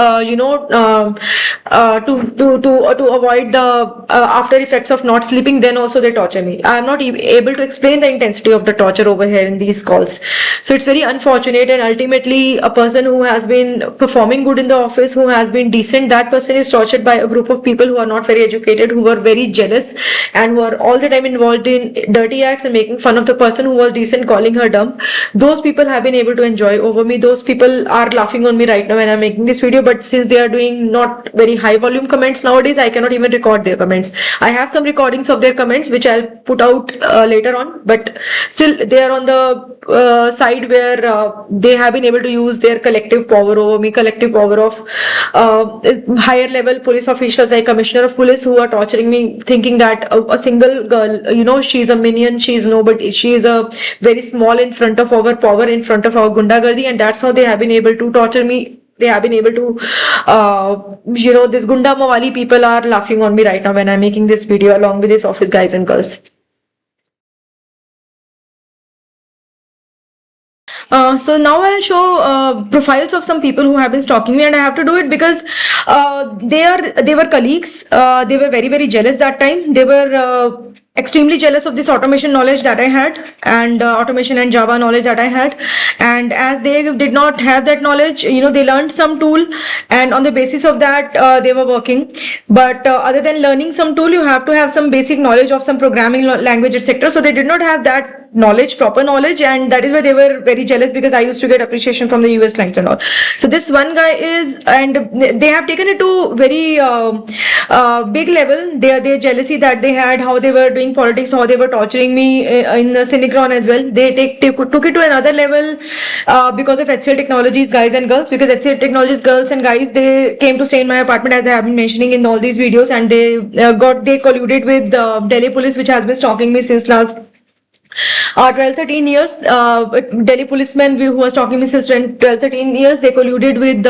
avoid the after effects of not sleeping. Then also they torture me. I'm not able to explain the intensity of the torture over here in these calls. So it's very unfortunate, and ultimately a person who has been performing good in the office, who has been decent, that person is tortured by a group of people who are not very educated, who are very jealous, and who are all the time involved in dirty acts and making fun of the person who was decent, calling her dumb. Those people have been able to enjoy over me. Those people are laughing on me right now when I'm making this video, but since they are doing not very high volume comments nowadays, I cannot even record their comments. I have some recordings of their comments which I'll put out later on, but still they are on the side where they have been able to use their collective power over me, collective power of higher level police officials like commissioner of police, who are torturing me, thinking that a single girl, she's a minion, she's nobody, she is a very small in front of our power, in front of our gundagardi, and that's how they have been able to torture me. They have been able to, this Gunda Mawali people are laughing on me right now when I'm making this video along with these office guys and girls. So now I'll show profiles of some people who have been stalking me, and I have to do it because they were colleagues. They were very, very jealous that time. They were extremely jealous of this automation knowledge that I had, and automation and Java knowledge that I had. And as they did not have that knowledge, they learned some tool, and on the basis of that, they were working. But other than learning some tool, you have to have some basic knowledge of some programming language, etc. So they did not have that knowledge, proper knowledge, and that is why they were very jealous, because I used to get appreciation from the US clients and all. So this one guy is, and they have taken it to very big level. Their jealousy that they had, how they were doing politics, how they were torturing me in Cinecron as well. They took it to another level because of HCL Technologies guys and girls, because HCL Technologies girls and guys, they came to stay in my apartment, as I have been mentioning in all these videos, and they colluded with Delhi police, which has been stalking me since last 12-13 years. Delhi policemen who was stalking me since 12-13 years, they colluded with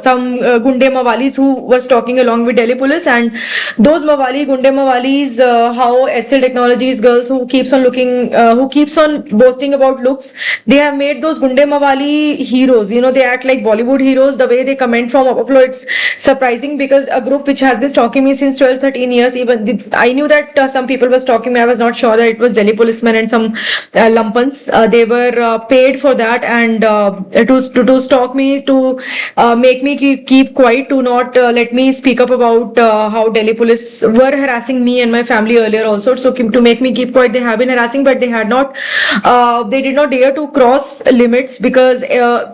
some Gunde Mawalis who were stalking along with Delhi police, and those Mawali, Gunde Mawalis, how HCL Technologies girls who keeps on looking, who keeps on boasting about looks, they have made those Gunde Mawali heroes. They act like Bollywood heroes. The way they comment from upload, it's surprising, because a group which has been stalking me since 12-13 years, even I knew that some people were stalking me. I was not sure that it was Delhi policemen and some lumpans. They were paid for that, and to stalk me, to make me keep quiet, to not let me speak up about how Delhi police were harassing me and my family earlier also. So to make me keep quiet, they have been harassing, but they had not, they did not dare to cross limits, because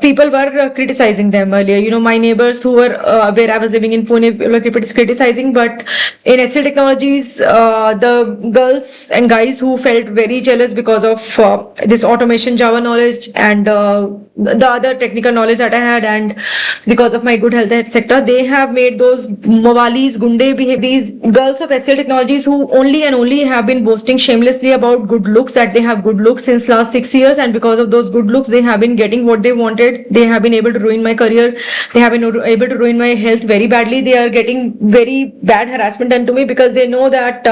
people were criticizing them earlier. My neighbors who were where I was living in Pune were criticizing, but in HCL Technologies, the girls and guys who felt very jealous because of this automation Java knowledge and the other technical knowledge that I had, and because of my good health, etc. They have made those Mawalis, Gunde behave, these girls of HCL Technologies who only and only have been boasting shamelessly about good looks, that they have good looks since last 6 years, and because of those good looks, they have been getting what they wanted. They have been able to ruin my career. They have been able to ruin my health very badly. They are getting very bad harassment done to me because they know that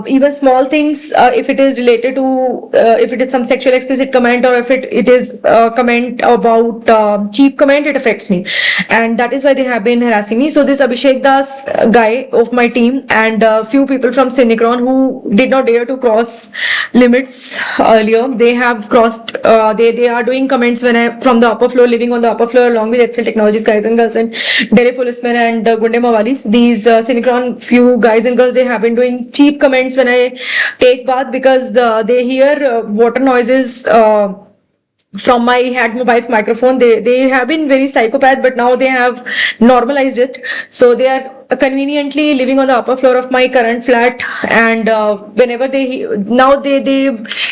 even small things, if it is related to, if it is some sexual explicit comment, or if it is a comment about cheap comment, it affects me, and that is why they have been harassing me. So this Abhishek Das guy of my team and few people from Synchron who did not dare to cross limits earlier, they have crossed. They are doing comments when I from the upper floor, living on the upper floor along with HCL Technologies guys and girls and Delhi policemen and Gunde Mawalis. These Synchron few guys and girls, they have been doing cheap comments when I take bath because they hear water noises from my Had Mobile's microphone. They have been very psychopath, but now they have normalized it. So they are conveniently living on the upper floor of my current flat, and whenever they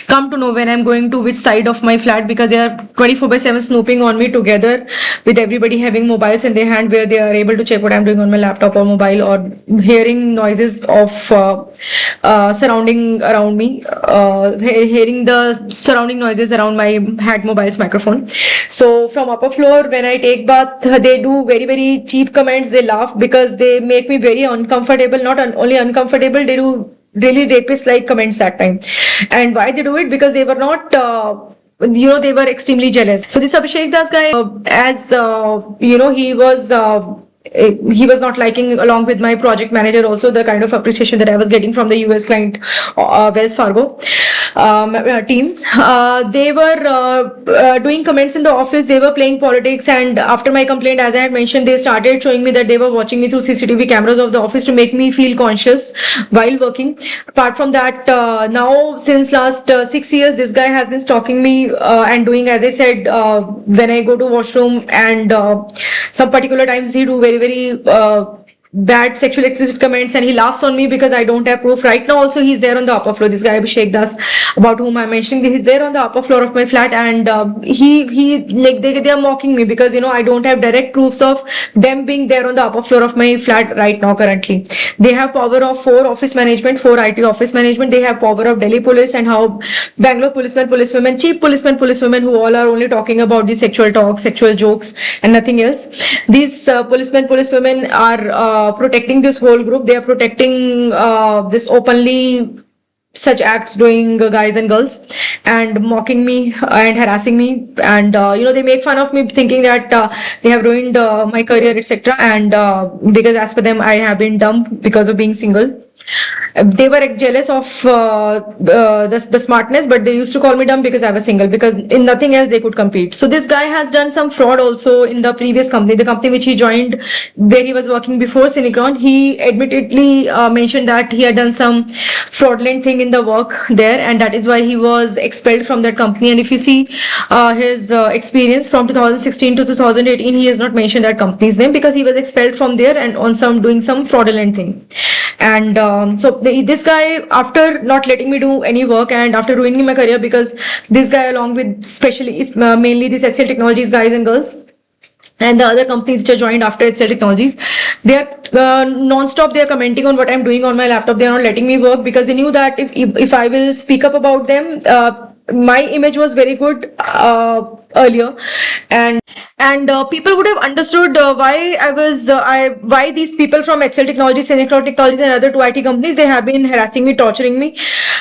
come to know when I'm going to which side of my flat, because they are 24/7 snooping on me together with everybody having mobiles in their hand, where they are able to check what I'm doing on my laptop or mobile, or hearing noises of surrounding around me, hearing the surrounding noises around my Had Mobile's microphone. So from upper floor, when I take bath, they do very, very cheap comments. They laugh because they make me very uncomfortable. Not only uncomfortable, they do really rapist-like comments that time. And why they do it? Because they were not they were extremely jealous. So this Abhishek Das guy, he was not liking, along with my project manager also, the kind of appreciation that I was getting from the US client, Wells Fargo team. They were doing comments in the office. They were playing politics, and after my complaint, as I had mentioned, they started showing me that they were watching me through CCTV cameras of the office to make me feel conscious while working. Apart from that, now since last 6 years, this guy has been stalking me and doing, as I said, when I go to washroom, and some particular times he do very, very bad sexual explicit comments, and he laughs on me because I don't have proof. Right now also he's there on the upper floor, this guy Abhishek Das, about whom I'm mentioning, he's there on the upper floor of my flat, and they are mocking me because I don't have direct proofs of them being there on the upper floor of my flat right now currently. They have power of 4 office management, 4 IT office management. They have power of Delhi police, and how Bangalore policemen, policewomen, chief policemen, policewomen, who all are only talking about the sexual talk, sexual jokes and nothing else. These policemen, policewomen are protecting this whole group. They are protecting this openly such acts doing guys and girls, and mocking me and harassing me, and they make fun of me, thinking that they have ruined my career, etc. And because as per them, I have been dumb because of being single. They were jealous of the smartness, but they used to call me dumb because I was single, because in nothing else they could compete. So this guy has done some fraud also in the previous company, the company which he joined, where he was working before Synchron. He admittedly mentioned that he had done some fraudulent thing in the work there, and that is why he was expelled from that company. And if you see his experience from 2016 to 2018, he has not mentioned that company's name because he was expelled from there and on doing some fraudulent thing. And this guy, after not letting me do any work and after ruining my career, because this guy, along with especially mainly these HCL Technologies guys and girls and the other companies which are joined after HCL Technologies, they are non-stop, they are commenting on what I'm doing on my laptop. They are not letting me work because they knew that if I will speak up about them, my image was very good earlier, and people would have understood why these people from HCL Technologies, Synchron Technologies and other 2 IT companies, they have been harassing me, torturing me,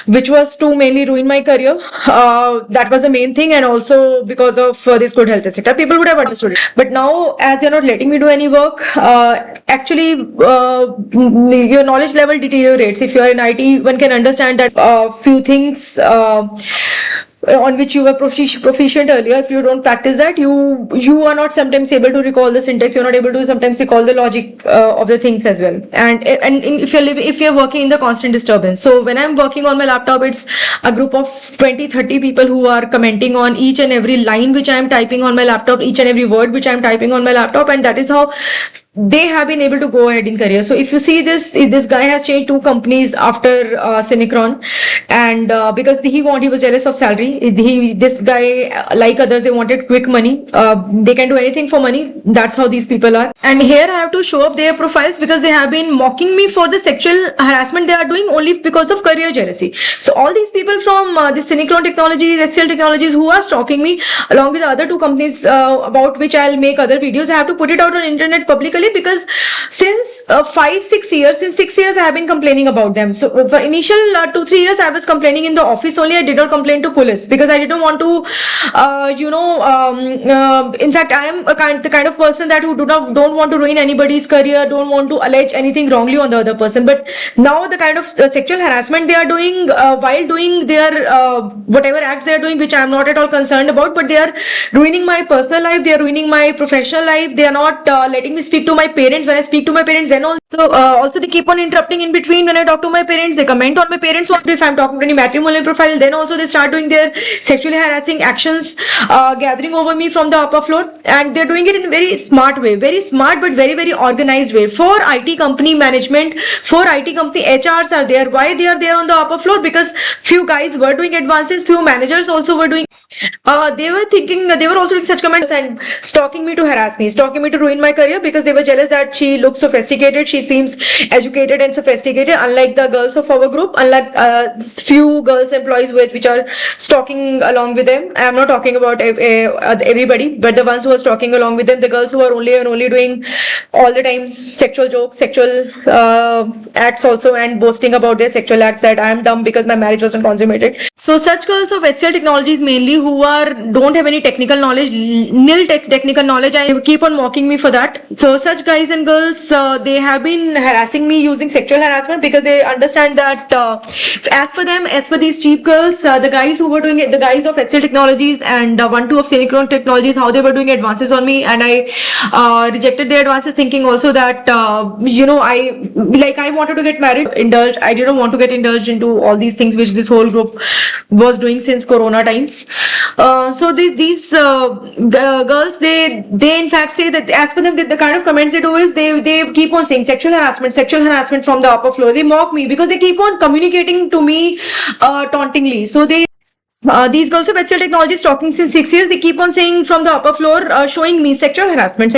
which was to mainly ruin my career. That was the main thing, and also because of this good health, etc. People would have understood it. But now, as they're not letting me do any work, actually your knowledge level deteriorates. If you are in IT, one can understand that few things on which you were proficient earlier, if you don't practice that, you are not sometimes able to recall the syntax. You're not able to sometimes recall the logic of the things as well. And if you're working in the constant disturbance. So when I'm working on my laptop, it's a group of 20-30 people who are commenting on each and every line which I'm typing on my laptop, each and every word which I'm typing on my laptop, and that is how they have been able to go ahead in career. So if you see this guy has changed 2 companies after Synchron, and because he was jealous of salary. This guy, like others, they wanted quick money. They can do anything for money. That's how these people are. And here I have to show up their profiles because they have been mocking me for the sexual harassment they are doing only because of career jealousy. So all these people from the Synchron Technologies, HCL Technologies, who are stalking me along with the other two companies about which I'll make other videos, I have to put it out on internet publicly because since 6 years I have been complaining about them. So for initial 2-3 years I was complaining in the office only. I did not complain to police because I didn't want to in fact I am the kind of person that who don't want to ruin anybody's career, don't want to allege anything wrongly on the other person. But now the kind of sexual harassment they are doing while doing their whatever acts they are doing, which I am not at all concerned about, but they are ruining my personal life, they are ruining my professional life, they are not letting me speak to my parents. When I speak to my parents, then also they keep on interrupting in between. When I talk to my parents, they comment on my parents. Also, if I'm talking to any matrimonial profile, then also they start doing their sexually harassing actions, gathering over me from the upper floor, and they're doing it in a very smart way, very smart but very very organized way. For IT company management, for IT company HRs are there. Why they are there on the upper floor? Because few guys were doing advances, few managers also were doing. They were thinking, they were also doing such comments and stalking me to harass me, stalking me to ruin my career because they were jealous that she looks sophisticated, she seems educated and sophisticated, unlike the girls of our group, unlike few girls employees which are stalking along with them. I am not talking about everybody, but the ones who are stalking along with them, the girls who are only doing all the time sexual jokes, sexual acts also, and boasting about their sexual acts that I am dumb because my marriage wasn't consummated. So such girls of HCL Technologies mainly who don't have any technical knowledge, nil technical knowledge, and keep on mocking me for that. So such guys and girls, they have been harassing me using sexual harassment because they understand that as per them, as per these cheap girls, the guys who were doing it, the guys of HCL Technologies and 1-2 of Synchron Technologies, how they were doing advances on me, and I rejected their advances, thinking also that I wanted to get married, indulged. I didn't want to get indulged into all these things which this whole group was doing since Corona times. So these girls, they in fact say that as per them, the kind of comments they do is they keep on saying sexual harassment from the upper floor. They mock me because they keep on communicating to me tauntingly. So these girls of HCL Technologies talking since 6 years, they keep on saying from the upper floor, showing me sexual harassment.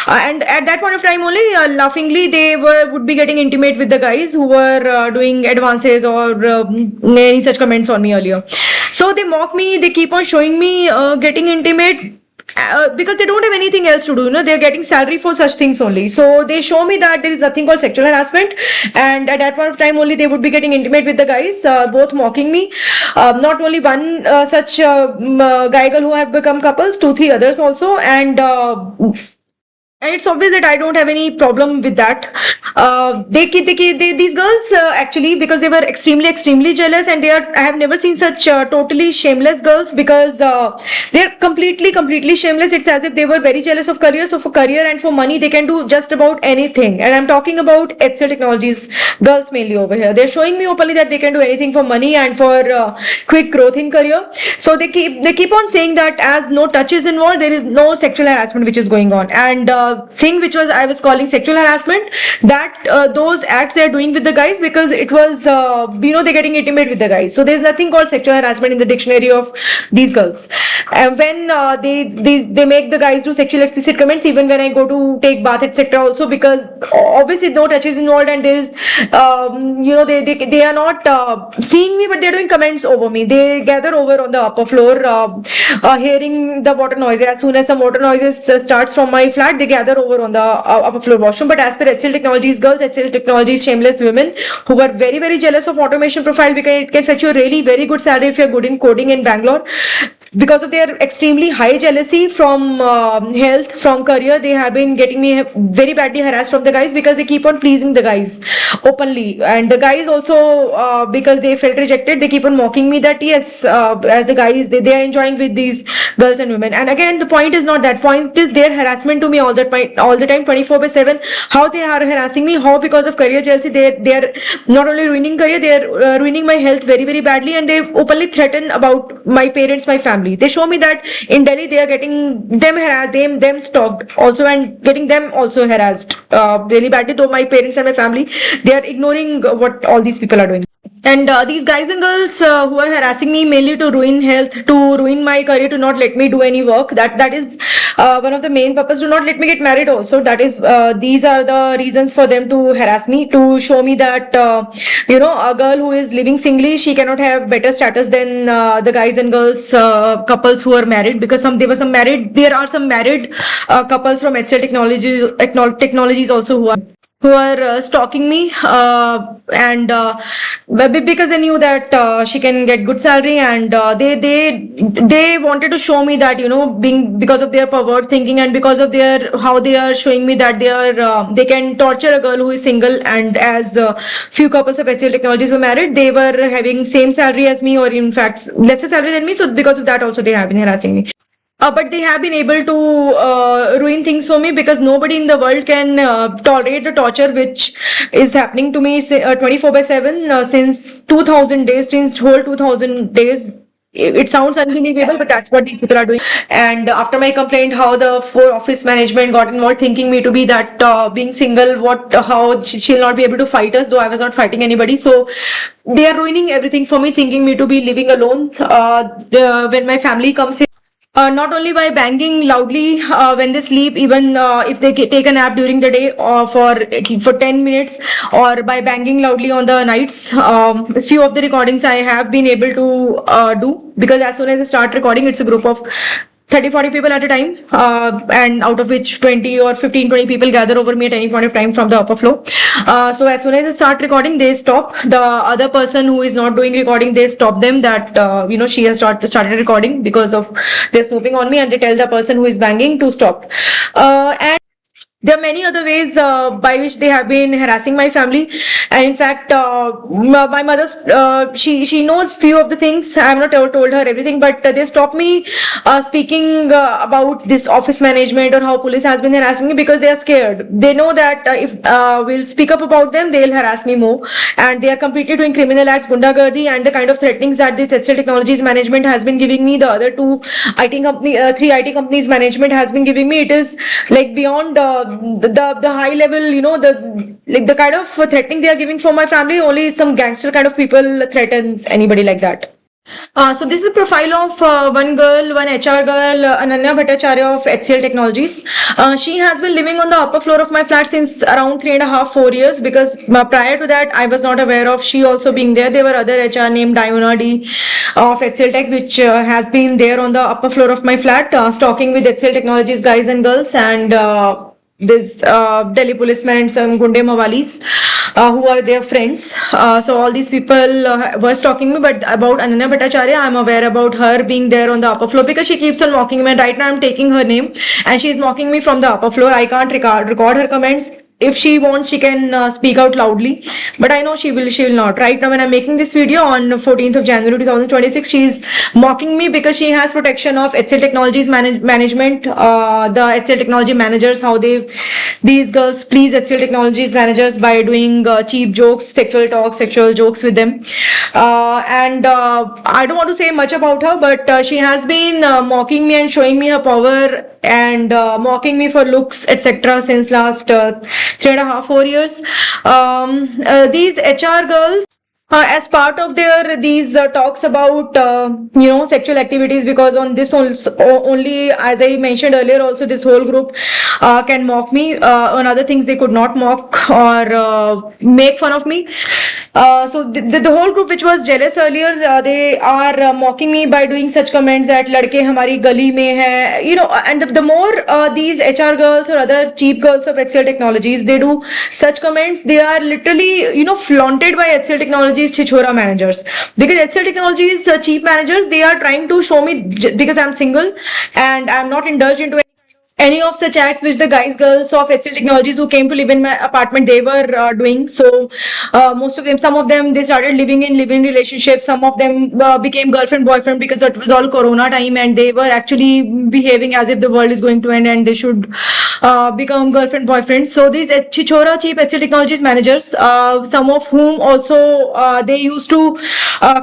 And at that point of time only, laughingly, they would be getting intimate with the guys who were doing advances or any such comments on me earlier. So they mock me, they keep on showing me getting intimate. Because they don't have anything else to do, they're getting salary for such things only. So they show me that there is nothing called sexual harassment, and at that point of time only they would be getting intimate with the guys, both mocking me. Not only one such guy girl who have become couples, 2-3 others also, and it's obvious that I don't have any problem with that. These girls actually, because they were extremely jealous, and I have never seen such totally shameless girls, because they're completely shameless. It's as if they were very jealous of career. So for career and for money, they can do just about anything. And I'm talking about HCL Technologies girls mainly over here. They're showing me openly that they can do anything for money and for quick growth in career. So they keep on saying that as no touch is involved, there is no sexual harassment which is going on. And thing which I was calling sexual harassment, that those acts they are doing with the guys, because it was they're getting intimate with the guys. So there's nothing called sexual harassment in the dictionary of these girls. And when they make the guys do sexual explicit comments, even when I go to take bath, etc. also, because obviously no touch is involved, and there is they are not seeing me, but they're doing comments over me. They gather over on the upper floor, hearing the water noises. As soon as some water noises starts from my flat, they gather over on the upper floor washroom. But as per HCL Technologies girls, HCL Technologies shameless women who were very jealous of automation profile, because it can fetch you a really very good salary if you're good in coding in Bangalore. Because of their extremely high jealousy from health, from career, they have been getting me very badly harassed from the guys, because they keep on pleasing the guys openly. And the guys also, because they felt rejected, they keep on mocking me that yes, as the guys, they are enjoying with these girls and women. And again, the point is not that. Point is their harassment to me all the time, 24/7. How they are harassing me, how because of career jealousy, they are not only ruining career, they are ruining my health very badly, and they openly threaten about my parents, my family. They show me that in Delhi they are getting them harassed, them stalked also, and getting them also harassed really badly. Though my parents and my family, they are ignoring what all these people are doing. And these guys and girls who are harassing me mainly to ruin health, to ruin my career, to not let me do any work. That is one of the main purpose. Do not let me get married. Also, that is these are the reasons for them to harass me, to show me that a girl who is living singly, she cannot have better status than the guys and girls couples who are married, because there are some married couples from HCL technologies also who are stalking me, and because they knew that she can get good salary, and they wanted to show me that, being because of their pervert thinking, and because of their how they are showing me that they can torture a girl who is single. And as few couples of HCL technologies were married, they were having same salary as me, or in fact lesser salary than me, so because of that also they have been harassing me. But they have been able to ruin things for me, because nobody in the world can tolerate the torture which is happening to me 24/7 since 2000 days, since whole 2000 days. It sounds unbelievable, but that's what these people are doing. And after my complaint, how the office management got involved, thinking me to be that being single, how she'll not be able to fight us, though I was not fighting anybody. So they are ruining everything for me, thinking me to be living alone. When my family comes here, not only by banging loudly when they sleep, even if they take a nap during the day for 10 minutes, or by banging loudly on the nights. A few of the recordings I have been able to do, because as soon as I start recording, it's a group of 30-40 people at a time, and out of which 20 or 15-20 people gather over me at any point of time from the upper floor. So as soon as I start recording, they stop. The other person who is not doing recording, they stop them that she has started recording because of they're snooping on me, and they tell the person who is banging to stop. And there are many other ways by which they have been harassing my family. And in fact, my mother, she knows few of the things. I have not told her everything, but they stopped me speaking about this office management or how police has been harassing me, because they are scared. They know that if we'll speak up about them, they'll harass me more. And they are completely doing criminal acts, gundagardi, and the kind of threatenings that this HCL Technologies management has been giving me, the other three IT companies management has been giving me, it is like beyond the high level, the kind of threatening they are giving for my family. Only some gangster kind of people threatens anybody like that. So this is a profile of one HR girl, Ananya Bhattacharya of HCL Technologies. She has been living on the upper floor of my flat since around 3.5-4 years, because prior to that I was not aware of she also being there. There were other HR named Diona D of HCL Tech, which has been there on the upper floor of my flat, stalking with HCL Technologies guys and girls, and this Delhi policemen and some Gunde Mawalis who are their friends. So all these people were stalking me. But about Ananya Bhattacharya, I'm aware about her being there on the upper floor, because she keeps on mocking me. And right now I'm taking her name, and she's mocking me from the upper floor. I can't record her comments. If she wants, she can speak out loudly, but I know she will not. Right now when I'm making this video on 14th of January 2026, she's mocking me because she has protection of HCL Technologies management, the HCL Technology managers, how these girls please HCL Technologies managers by doing cheap jokes, sexual jokes with them. And I don't want to say much about her, but she has been mocking me and showing me her power, and mocking me for looks, etc. since last 3.5-4 years. These HR girls, as part of these talks about sexual activities, because on this only, as I mentioned earlier, also this whole group can mock me. On other things they could not mock or make fun of me. So the whole group which was jealous earlier, they are mocking me by doing such comments that ladke hamari gali mein hai, and the more these HR girls or other cheap girls of HCL Technologies, they do such comments, they are literally flaunted by HCL Technologies chichora managers, because HCL Technologies cheap managers, they are trying to show me, because I'm single and I'm not indulged into any of such acts which the girls of HCL Technologies who came to live in my apartment, they were doing. So some of them, they started living in live-in relationships. Some of them became girlfriend, boyfriend, because it was all Corona time, and they were actually behaving as if the world is going to end and they should become girlfriend boyfriend. So these Chichora Chief HCL Technologies managers, some of whom also they used to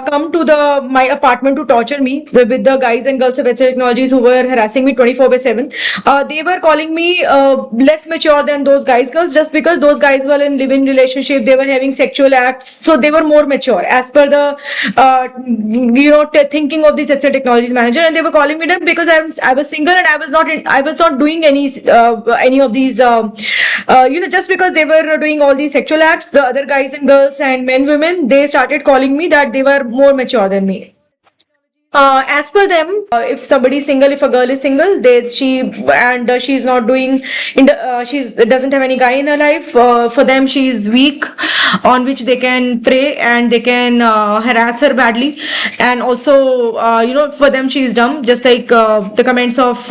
come to the my apartment to torture me with the guys and girls of HCL Technologies who were harassing me 24/7. They were calling me less mature than those guys girls, just because those guys were in living relationship, they were having sexual acts, so they were more mature as per the thinking of this HCL Technologies manager. And they were calling me dumb because I was single and I was not doing any of these just because they were doing all these sexual acts, the other guys and girls and men women, they started calling me that they were more mature than me. As per them, if somebody is single, if a girl is single, she's not doing, she's doesn't have any guy in her life. For them, she is weak, on which they can prey and they can harass her badly. And also, for them, she is dumb. Just like the comments of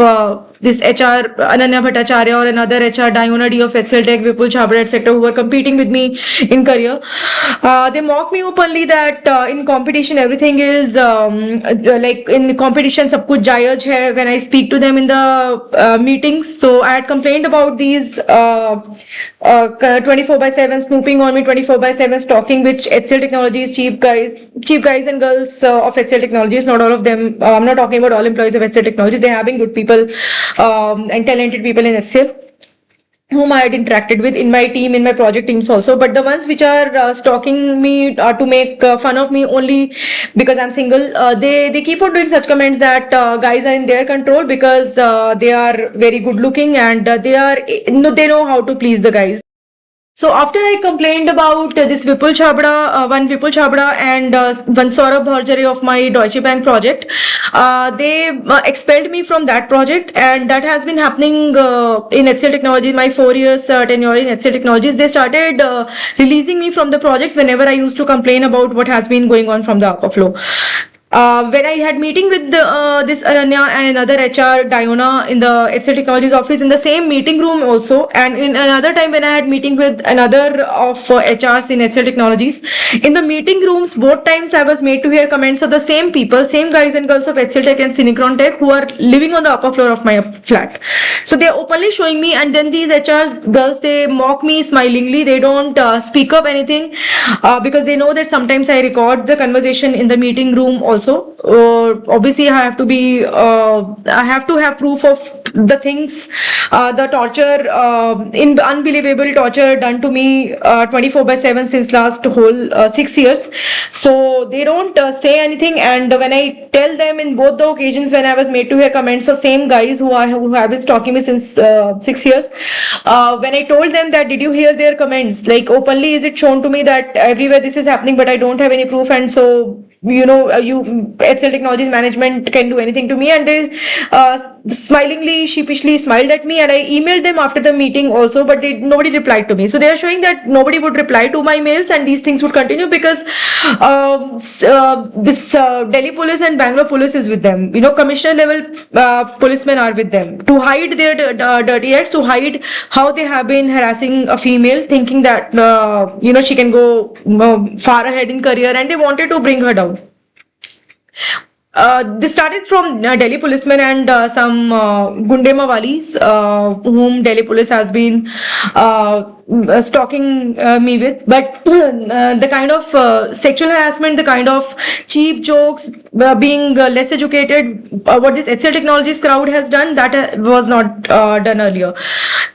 this HR Ananya Bhattacharya or another HR Diona D of HCL Tech, Vipul Chhabra, etc., who were competing with me in career. They mock me openly that in competition everything is like in competition sab kuch jayaj hai when I speak to them in the meetings. So I had complained about these 24/7 snooping on me, 24/7 stalking, which HCL Technologies chief guys and girls of HCL Technologies, not all of them. I'm not talking about all employees of HCL Technologies. They have been good people and talented people in HCL whom I had interacted with in my team, in my project teams also. But the ones which are stalking me to make fun of me only because I'm single, they keep on doing such comments that guys are in their control because they are very good looking and they know how to please the guys. So after I complained about this Vipul Chhabra and one Saurabh Bharjare of my Deutsche Bank project, they expelled me from that project, and that has been happening in HCL Technologies. My 4 years tenure in HCL Technologies, they started releasing me from the projects whenever I used to complain about what has been going on from the upper floor. When I had meeting with this Ananya and another HR Diona in the HCL Technologies office in the same meeting room also, and in another time when I had meeting with another of HRs in HCL Technologies, in the meeting rooms both times I was made to hear comments of the same people, same guys and girls of HCL Tech and Synchron Tech who are living on the upper floor of my flat. So they are openly showing me, and then these HRs girls, they mock me smilingly. They don't speak up anything because they know that sometimes I record the conversation in the meeting room also. Obviously I have to have proof of the things, the torture, unbelievable torture done to me 24/7 since last whole 6 years. So they don't say anything, and when I tell them in both the occasions when I was made to hear comments of same guys who have been stalking me since 6 years, when I told them that did you hear their comments, like openly is it shown to me that everywhere this is happening, but I don't have any proof, and so HCL Technologies management can do anything to me, and they smilingly, sheepishly smiled at me, and I emailed them after the meeting also, but nobody replied to me. So they are showing that nobody would reply to my mails, and these things would continue because this Delhi police and Bangalore police is with them. Commissioner level policemen are with them to hide their dirty acts, to hide how they have been harassing a female, thinking that she can go far ahead in career, and they wanted to bring her down. This started from Delhi policemen and some Gunde Mawalis whom Delhi police has been stalking me with. But the kind of sexual harassment, the kind of cheap jokes, being less educated, what this HCL Technologies crowd has done, that was not done earlier.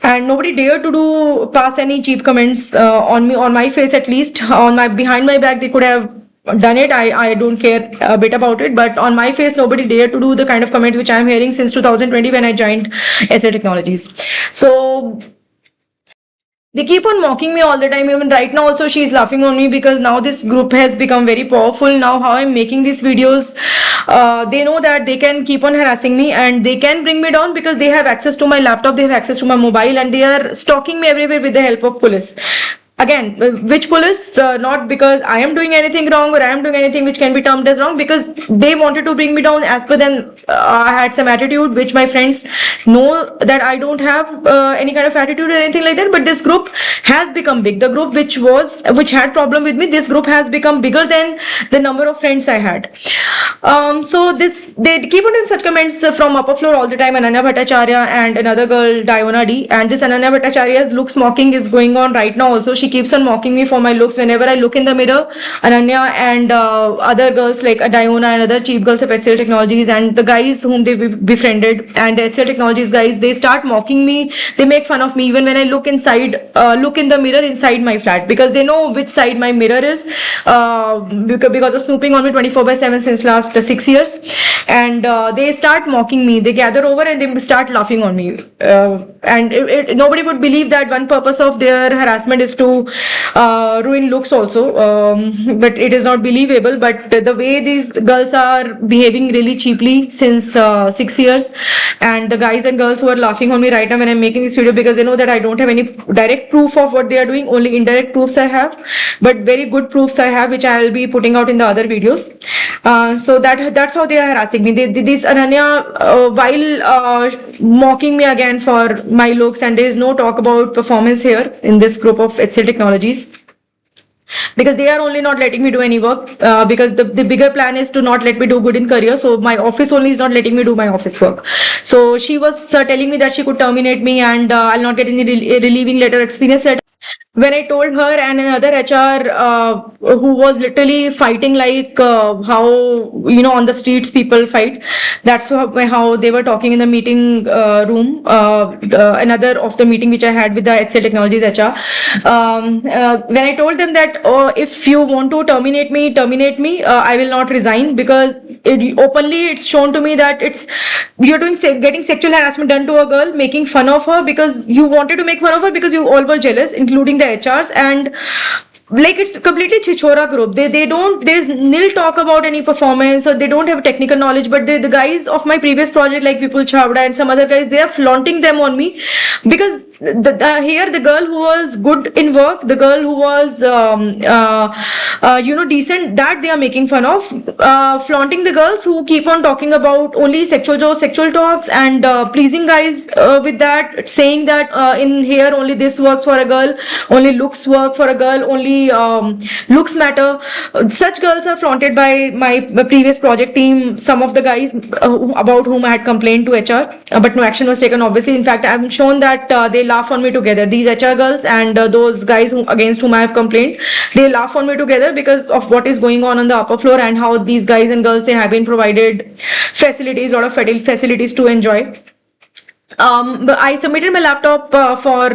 And nobody dared to pass any cheap comments on me, on my face at least. Behind my back, they could have done it. I don't care a bit about it, but on my face nobody dared to do the kind of comments which I'm hearing since 2020 when I joined HCL Technologies. So they keep on mocking me all the time. Even right now also she's laughing on me because now this group has become very powerful. Now how I'm making these videos, they know that they can keep on harassing me and they can bring me down because they have access to my laptop, they have access to my mobile, and they are stalking me everywhere with the help of police. Again, which police? Not because I am doing anything wrong or I am doing anything which can be termed as wrong, because they wanted to bring me down. As per them, I had some attitude, which my friends know that I don't have any kind of attitude or anything like that. But this group has become big. The group which had problem with me, this group has become bigger than the number of friends I had. So they keep on doing such comments from upper floor all the time. Ananya Bhattacharya and another girl, Diona D. And this Ananya Bhattacharya's looks mocking is going on right now. Also, she keeps on mocking me for my looks. Whenever I look in the mirror, Ananya and other girls like Diona and other cheap girls of HCL Technologies and the guys whom they befriended and the HCL Technologies guys, they start mocking me. They make fun of me even when I look look in the mirror inside my flat, because they know which side my mirror is, because of snooping on me 24/7 since last 6 years. And they start mocking me. They gather over and they start laughing on me. And nobody would believe that one purpose of their harassment is to ruin looks also. But it is not believable. But the way these girls are behaving really cheaply since 6 years, and the guys and girls who are laughing on me right now when I'm making this video, because they know that I don't have any direct proof of what they are doing, only indirect proofs I have, but very good proofs I have, which I will be putting out in the other videos. So that's how they are harassing me. This Ananya, while mocking me again for my looks, and there is no talk about performance here in this group of HCL Technologies, because they are only not letting me do any work, because the bigger plan is to not let me do good in career. So my office only is not letting me do my office work. So she was telling me that she could terminate me, and I'll not get any relieving letter, experience letter. When I told her and another HR who was literally fighting like how on the streets people fight, that's how they were talking in the meeting room, another of the meeting which I had with the HCL Technologies HR. When I told them that if you want to terminate me, I will not resign, because openly it's shown to me that you're getting sexual harassment done to a girl, making fun of her because you wanted to make fun of her because you all were jealous, including the HRs. And like, it's completely chichora group. There's nil talk about any performance, or they don't have technical knowledge. But the guys of my previous project, like Vipul Chavda and some other guys, they are flaunting them on me, because here the girl who was good in work, the girl who was decent, that they are making fun of, flaunting the girls who keep on talking about only sexual talks, and pleasing guys with that, saying that in here only this works for a girl, only looks work for a girl, only looks matter. Such girls are flaunted by my previous project team, some of the guys about whom I had complained to HR, but no action was taken, obviously. In fact, I'm shown that they laugh on me together, these HR girls and those guys against whom I have complained. They laugh on me together because of what is going on the upper floor, and how these guys and girls, they have been provided facilities, a lot of facilities to enjoy. But I submitted my laptop for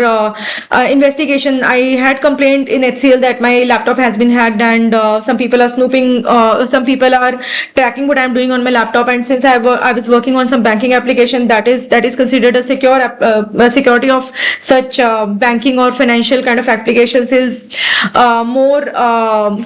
investigation. I had complained in HCL that my laptop has been hacked, and some people are snooping, some people are tracking what I'm doing on my laptop. And since I was working on some banking application, that is considered a secure security of such banking or financial kind of applications is more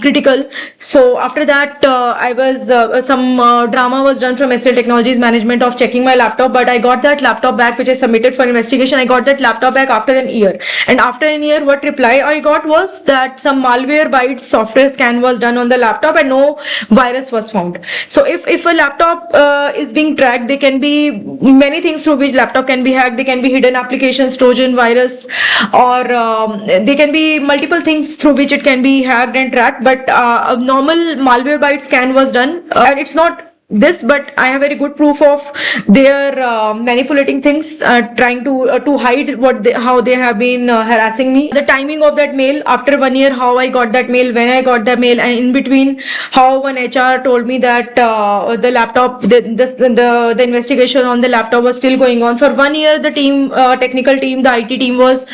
critical. So after that, I was some drama was done from HCL Technologies management of checking my laptop, but I got that laptop back, which I submitted for investigation. I got that laptop back after an year, and after a year, what reply I got was that some Malwarebytes software scan was done on the laptop and no virus was found. So if a laptop is being tracked, there can be many things through which laptop can be hacked. They can be hidden applications, Trojan virus, or they can be multiple things through which it can be hacked and tracked. But a normal Malwarebytes scan was done, and it's not this, but I have very good proof of their manipulating things, trying to hide how they have been harassing me. The timing of that mail, after 1 year, how I got that mail, when I got the mail, and in between, how one HR told me that the laptop, the investigation on the laptop was still going on. For 1 year, the team, technical team, the IT team was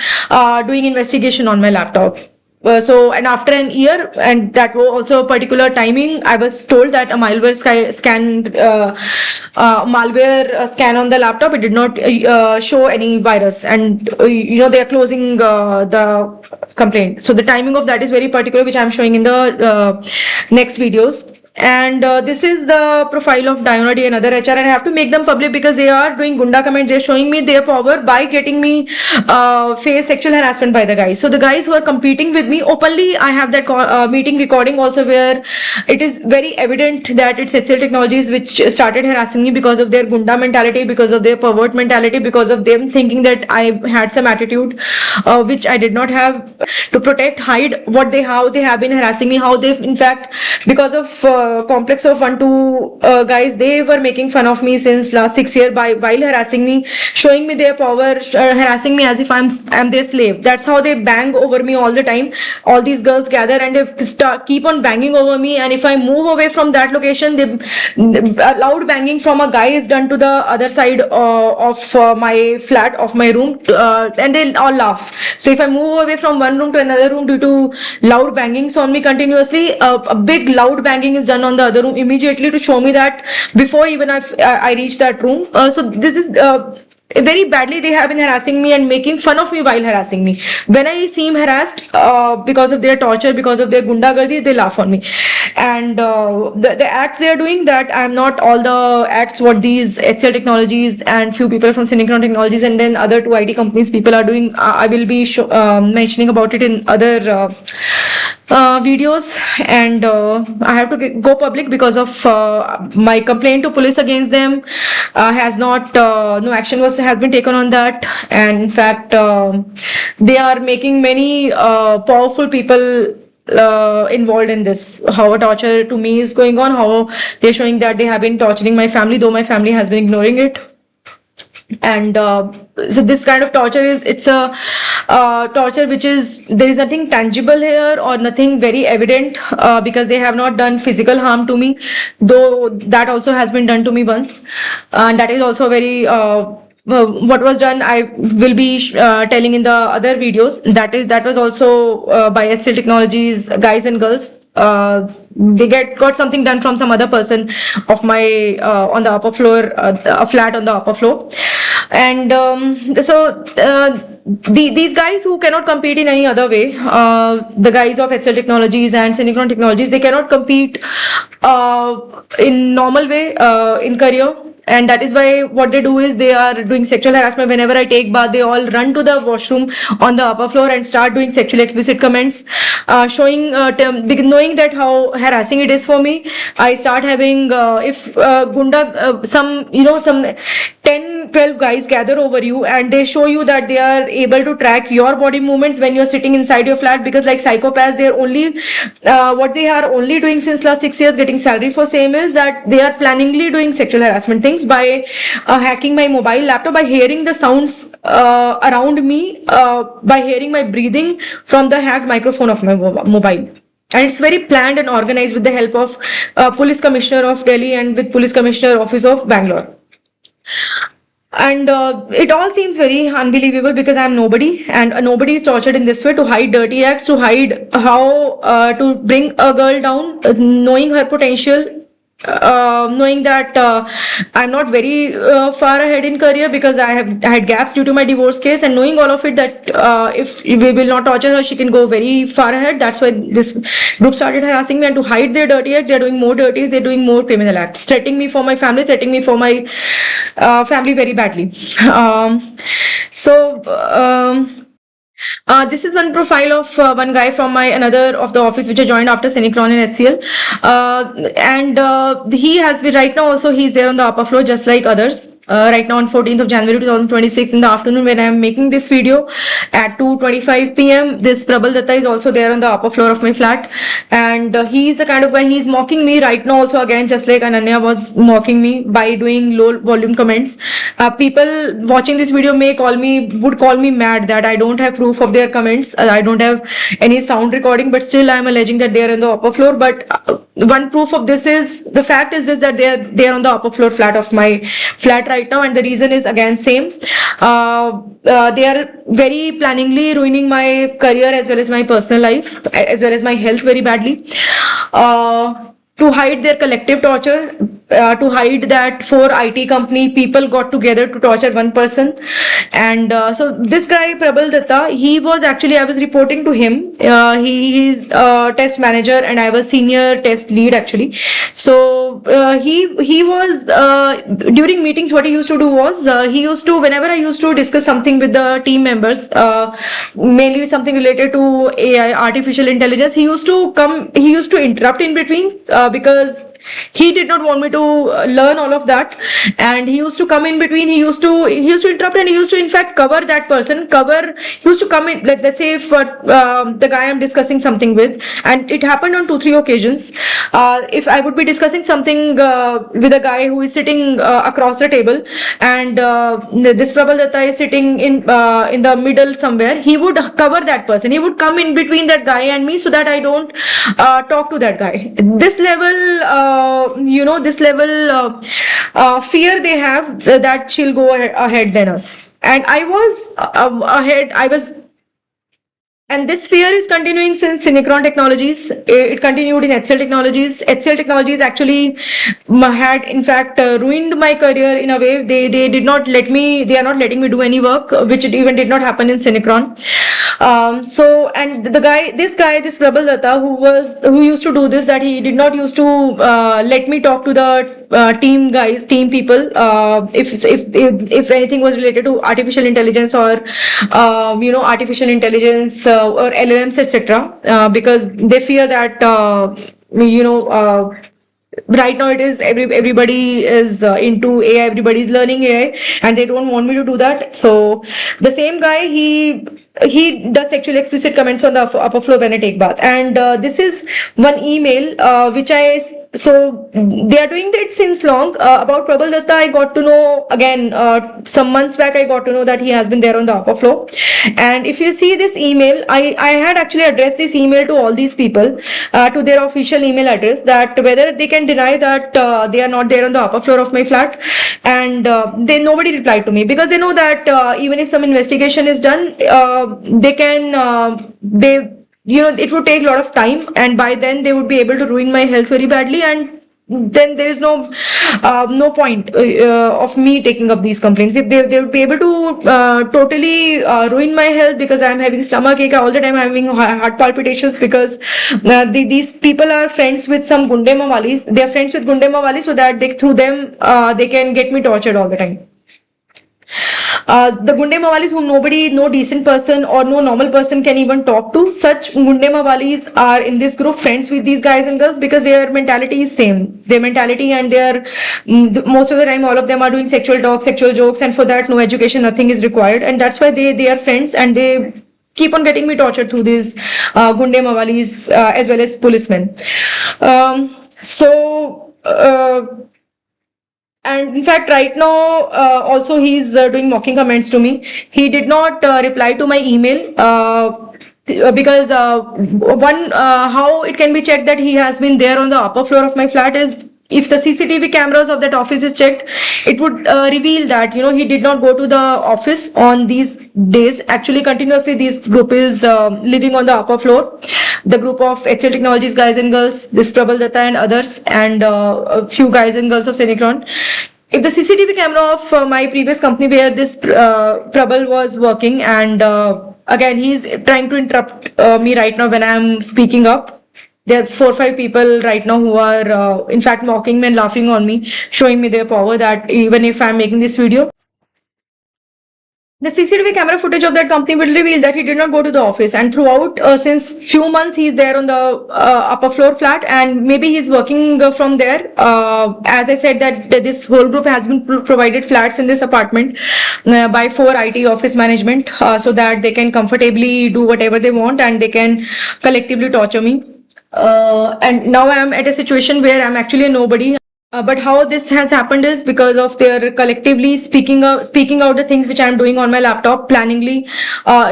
doing investigation on my laptop. And after an year, and that was also a particular timing, I was told that a malware scan on the laptop, it did not show any virus, and they are closing the complaint. So the timing of that is very particular, which I'm showing in the next videos. And this is the profile of Diona D and other HR, and I have to make them public because they are doing gunda comments. They're showing me their power by getting me face sexual harassment by the guys. So the guys who are competing with me openly, I have that meeting recording also, where it is very evident that it's HCL Technologies which started harassing me because of their gunda mentality, because of their pervert mentality, because of them thinking that I had some attitude which I did not have, to protect, hide how they have been harassing me, how they've, in fact, because of complex of 1-2 guys. They were making fun of me since last 6 years while harassing me, showing me their power, harassing me as if I'm their slave. That's how they bang over me all the time. All these girls gather and they keep on banging over me. And if I move away from that location, a loud banging from a guy is done to the other side of my flat, of my room, and they all laugh. So if I move away from one room to another room due to loud bangings on me continuously, a big loud banging is done on the other room immediately to show me that before even I reach that room. So this is very badly they have been harassing me and making fun of me while harassing me. When I seem harassed because of their torture, because of their gundagardi, they laugh on me. And the acts they are doing, that I'm not all the acts what these HCL Technologies and few people from Synchron Technologies and then other two IT companies people are doing. I will be mentioning about it in other videos, and I have to go public because of my complaint to police against them has not no action has been taken on that. And in fact they are making many powerful people involved in this. How a torture to me is going on, how they're showing that they have been torturing my family, though my family has been ignoring it. And so this kind of torture it's a torture which is, there is nothing tangible here or nothing very evident because they have not done physical harm to me, though that also has been done to me once, and that is also very what was done I will be telling in the other videos. That was also by HCL Technologies guys and girls. They got something done from some other person of my on the upper floor, a flat on the upper floor. And these guys who cannot compete in any other way, the guys of HCL Technologies and Synchron Technologies, they cannot compete in normal way in career. And that is why what they do is they are doing sexual harassment. Whenever I take bath, they all run to the washroom on the upper floor and start doing sexually explicit comments, showing knowing that how harassing it is for me. I start having if gunda some 10-12 guys gather over you and they show you that they are able to track your body movements when you're sitting inside your flat, because like psychopaths, they're only what they are only doing since last 6 years getting salary for same is that they are planningly doing sexual harassment things by hacking my mobile laptop, by hearing the sounds around me, by hearing my breathing from the hacked microphone of my mobile. And it's very planned and organized with the help of Police Commissioner of Delhi and with Police Commissioner Office of Bangalore. And it all seems very unbelievable because I'm nobody, and nobody is tortured in this way to hide dirty acts, to hide how to bring a girl down, knowing her potential, knowing that I'm not very far ahead in career because I had gaps due to my divorce case, and knowing all of it that if we will not torture her, she can go very far ahead. That's why this group started harassing me, and to hide their dirty acts, they're doing more dirties, they're doing more criminal acts, threatening me for my family, threatening me for my family very badly. This is one profile of one guy from my another of the office which I joined after Synchron and HCL, and he has been right now also he's there on the upper floor just like others. Right now on 14th of January 2026 in the afternoon when I am making this video at 2:25 p.m. this Prabal Datta is also there on the upper floor of my flat, and he's the kind of guy, he's mocking me right now also again just like Ananya was mocking me by doing low volume comments. People watching this video would call me mad that I don't have proof of their comments, I don't have any sound recording, but still I am alleging that they are in the upper floor. But one proof of this is the fact is this, that they are on the upper floor flat of my flat right now, and the reason is again same. They are very planningly ruining my career as well as my personal life as well as my health very badly, to hide their collective torture, to hide that 4 IT company people got together to torture one person. And so this guy Prabal Datta, he was actually, I was reporting to him, he is a test manager and I was senior test lead actually. So he was during meetings what he used to do was he used to, whenever I used to discuss something with the team members, mainly something related to AI, artificial intelligence, he used to interrupt in between because he did not want me to learn all of that. and he used to come in between. He used to interrupt, and he used to in fact cover that person. He used to come in, like, let's say if the guy I'm discussing something with, and it happened on 2-3 occasions. If I would be discussing something with a guy who is sitting across the table, and this Prabal Datta is sitting in the middle somewhere, he would cover that person. He would come in between that guy and me so that I don't talk to that guy. This level, fear they have, that she'll go ahead than us. And I was ahead. And this fear is continuing since Synchron Technologies. It continued in HCL Technologies. HCL Technologies actually had, in fact, ruined my career in a way. They did not let me. They are not letting me do any work, which even did not happen in Synchron. And this Prabal Datta, who used to do this, that he did not used to let me talk to the team people, if anything was related to artificial intelligence or artificial intelligence or LLMs, etc., because they fear that right now it is everybody is into AI, everybody is learning AI, and they don't want me to do that. So the same guy, he does sexually explicit comments on the upper floor when I take bath. And this is one email so they are doing that since long. About Prabal Datta, I got to know again some months back. I got to know that he has been there on the upper floor. And if you see this email, I had actually addressed this email to all these people, to their official email address, that whether they can deny that they are not there on the upper floor of my flat. And nobody replied to me, because they know that even if some investigation is done, it would take a lot of time, and by then they would be able to ruin my health very badly, and then there is no point of me taking up these complaints. If they would be able to totally ruin my health, because I'm having stomach ache all the time, I'm having heart palpitations, because these people are friends with some Gunde Mawalis. They are friends with Gunde Mawalis, so that through them they can get me tortured all the time. The Gunde Mawalis whom no decent person or no normal person can even talk to, such Gunde Mawalis are in this group friends with these guys and girls, because their mentality is same. Their mentality and most of the time all of them are doing sexual talk, sexual jokes, and for that no education, nothing is required. And that's why they are friends, and they keep on getting me tortured through these Gunde Mawalis as well as policemen. And in fact, right now, also he's doing mocking comments to me. He did not reply to my email because how it can be checked that he has been there on the upper floor of my flat is, if the CCTV cameras of that office is checked, it would reveal that he did not go to the office on these days. Actually, continuously this group is living on the upper floor. The group of HCL Technologies guys and girls, this Prabal Datta and others, and a few guys and girls of Synchron. If the CCTV camera of my previous company where this Prabal was working, and again he's trying to interrupt me right now when I'm speaking up. There are 4 or 5 people right now who are in fact mocking me and laughing on me, showing me their power, that even if I'm making this video, the CCTV camera footage of that company will reveal that he did not go to the office. And throughout, since few months, he's there on the upper floor flat, and maybe he's working from there. As I said, that this whole group has been provided flats in this apartment by 4 IT office management, so that they can comfortably do whatever they want, and they can collectively torture me. And now I'm at a situation where I'm actually a nobody. But how this has happened is because of their collectively speaking out the things which I'm doing on my laptop, planningly,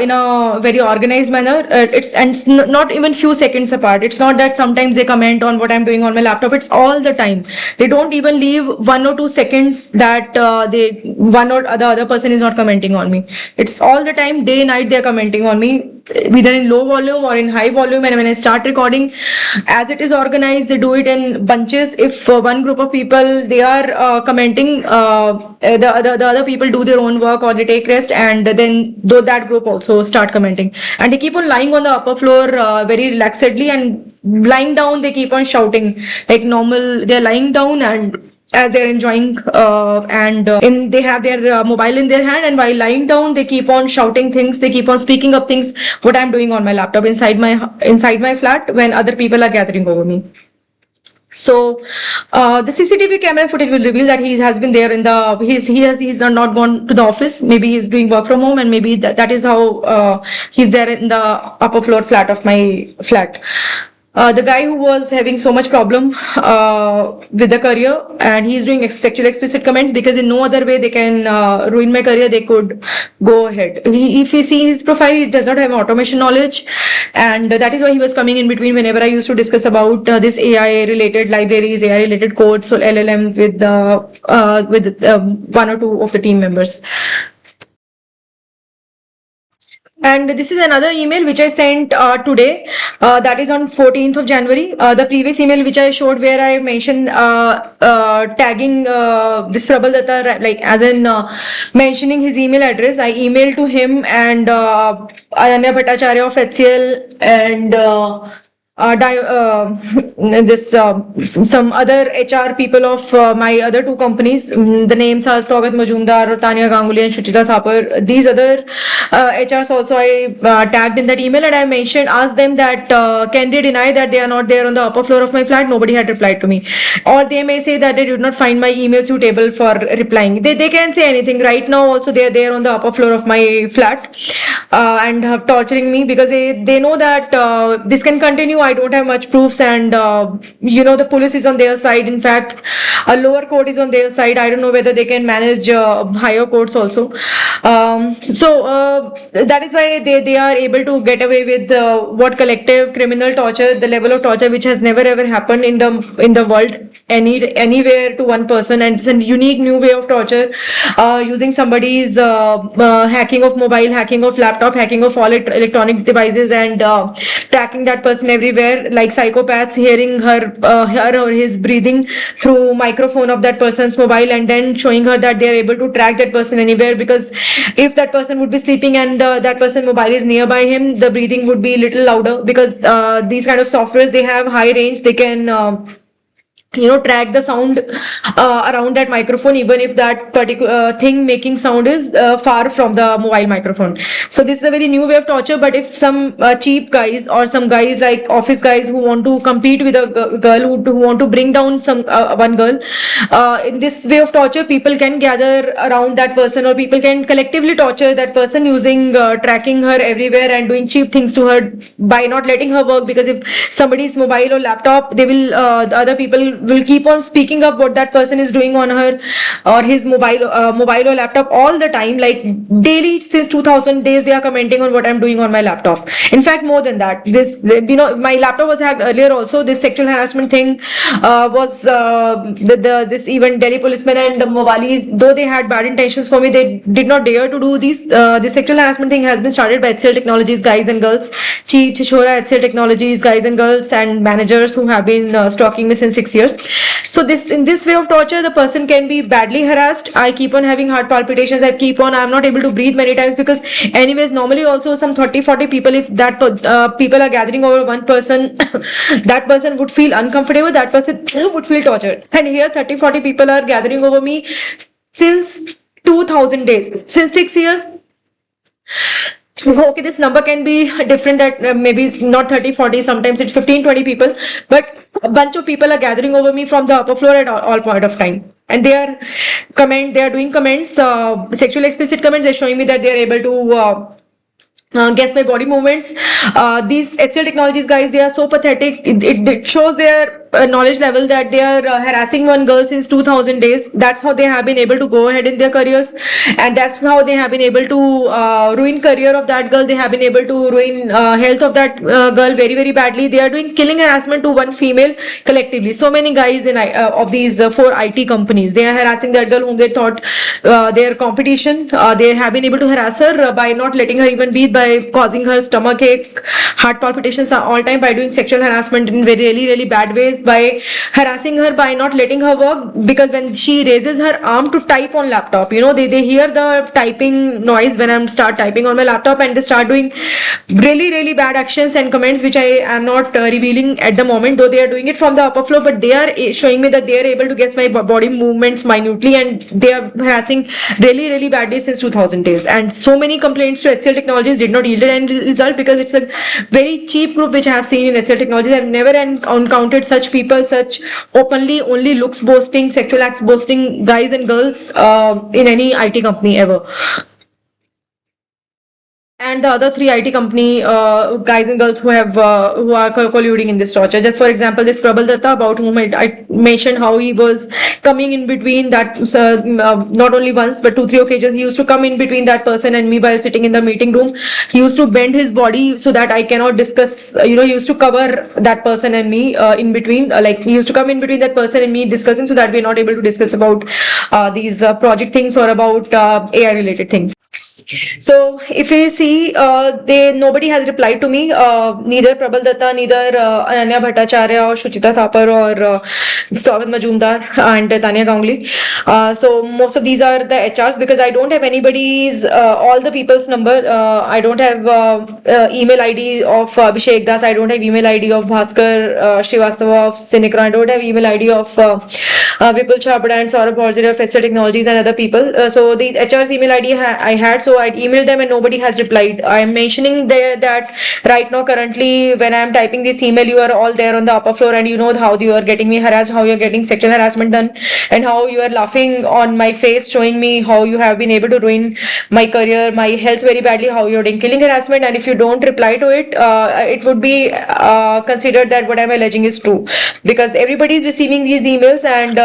in a very organized manner. It's not even few seconds apart. It's not that sometimes they comment on what I'm doing on my laptop. It's all the time. They don't even leave 1 or 2 seconds that one or the other person is not commenting on me. It's all the time, day night, they're commenting on me, either in low volume or in high volume. And when I start recording, as it is organized, they do it in bunches. If one group of people, they are commenting, the other people do their own work or they take rest, and then that group also start commenting, and they keep on lying on the upper floor very relaxedly, and lying down they keep on shouting like normal. They're lying down and as they're enjoying, they have their mobile in their hand, and while lying down they keep on shouting things, they keep on speaking up things what I'm doing on my laptop inside my flat when other people are gathering over me. So the CCTV camera footage will reveal that he has been there in the he's not gone to the office. Maybe he's doing work from home, and maybe that is how he's there in the upper floor flat of my flat. The guy who was having so much problem with the career, and he's doing sexual explicit comments, because in no other way they can ruin my career. They could go ahead. If you see his profile, he does not have automation knowledge, and that is why he was coming in between whenever I used to discuss about this AI related libraries, AI related codes, so LLM with one or two of the team members. And this is another email which I sent today. That is on 14th of January. The previous email which I showed, where I mentioned tagging this Prabal Datta, like as in mentioning his email address. I emailed to him and Ananya Bhattacharya of HCL and this some other HR people of my other two companies. The names are Swagat Majumdar, Tanya Ganguly, and Shuchita Thapar. These other HRs also I tagged in that email, and I mentioned, asked them that can they deny that they are not there on the upper floor of my flat. Nobody had replied to me, or they may say that they did not find my email suitable for replying. They can say anything. Right now also they are there on the upper floor of my flat and have torturing me, because they know that this can continue. I don't have much proofs, and the police is on their side. In fact, a lower court is on their side. I don't know whether they can manage higher courts also. So that is why they are able to get away with what collective criminal torture, the level of torture which has never ever happened in the world anywhere to one person, and it's a unique new way of torture, using somebody's hacking of mobile, hacking of laptop, hacking of all electronic devices, and tracking that person everywhere, like psychopaths, hearing her or his breathing through microphone of that person's mobile, and then showing her that they are able to track that person anywhere, because if that person would be sleeping and that person mobile is nearby him, the breathing would be little louder, because these kind of softwares, they have high range. They can track the sound around that microphone, even if that particular thing making sound is far from the mobile microphone. So this is a very new way of torture. But if some cheap guys, or some guys like office guys who want to compete with a girl, who want to bring down some one girl, in this way of torture, people can gather around that person, or people can collectively torture that person using tracking her everywhere and doing cheap things to her by not letting her work. Because if somebody's mobile or laptop, they will the other people will keep on speaking up what that person is doing on her or his mobile or laptop all the time, like daily. Since 2000 days they are commenting on what I'm doing on my laptop. In fact, more than that, this my laptop was hacked earlier also. This sexual harassment thing was this even Delhi policemen and Mowalis, though they had bad intentions for me, they did not dare to do this. This sexual harassment thing has been started by HCL Technologies guys and girls, Chief Chishora, HCL Technologies guys and girls, and managers who have been stalking me since 6 years. So in this way of torture, the person can be badly harassed. I keep on having heart palpitations. I'm not able to breathe many times, because anyways, normally also some 30-40 people, if that people are gathering over one person, that person would feel uncomfortable, that person would feel tortured. And here 30-40 people are gathering over me since 2000 days, since 6 years. Okay, this number can be different, at maybe not 30-40, sometimes it's 15-20 people, but a bunch of people are gathering over me from the upper floor at all point of time, and they are doing comments, sexual explicit comments. They're showing me that they are able to guess my body movements. These HCL Technologies guys, they are so pathetic. It shows their knowledge level, that they are harassing one girl since 2000 days. That's how they have been able to go ahead in their careers, and that's how they have been able to ruin career of that girl. They have been able to ruin health of that girl very, very badly. They are doing killing harassment to one female collectively. So many guys in of these 4 IT companies, they are harassing that girl whom they thought their competition. They have been able to harass her by not letting her even breathe, by causing her stomach ache, heart palpitations all time, by doing sexual harassment in very really, really bad ways, by harassing her, by not letting her work, because when she raises her arm to type on laptop, they hear the typing noise when I'm start typing on my laptop, and they start doing really, really bad actions and comments, which I am not revealing at the moment, though they are doing it from the upper floor. But they are showing me that they are able to guess my body movements minutely, and they are harassing really, really badly since 2000 days. And so many complaints to HCL Technologies did not yield any result, because it's a very cheap group which I have seen in HCL Technologies. I've never encountered such such people, such openly only looks boasting, sexual acts boasting guys and girls in any IT company ever. And the other three IT company guys and girls who are colluding in this torture. Just for example, this Prabal Datta, about whom I mentioned how he was coming in between that, not only once but 2-3 occasions, he used to come in between that person and me while sitting in the meeting room. He used to bend his body so that I cannot discuss. He used to cover that person and me in between. Like he used to come in between that person and me discussing, so that we're not able to discuss about these project things or about AI related things. So if we see, nobody has replied to me, neither Prabal Datta, neither Ananya Bhattacharya or Shuchita Thapar or Swagat Majumdar and Tanya Ganguli. So most of these are the HRs, because I don't have anybody's, all the people's number. I don't have email ID of Abhishek Das. I don't have email ID of Bhaskar Srivastava of Cinecron. I don't have email ID of Vipul Chhabra and Saurabh Borjere of Etzel Technologies and other people. So the HR's email ID I had, so I emailed them and nobody has replied. I am mentioning there that right now currently when I am typing this email, you are all there on the upper floor and you know how you are getting me harassed, how you are getting sexual harassment done, and how you are laughing on my face, showing me how you have been able to ruin my career, my health very badly, how you're doing killing harassment. And if you don't reply to it, it would be considered that what I'm alleging is true, because everybody is receiving these emails and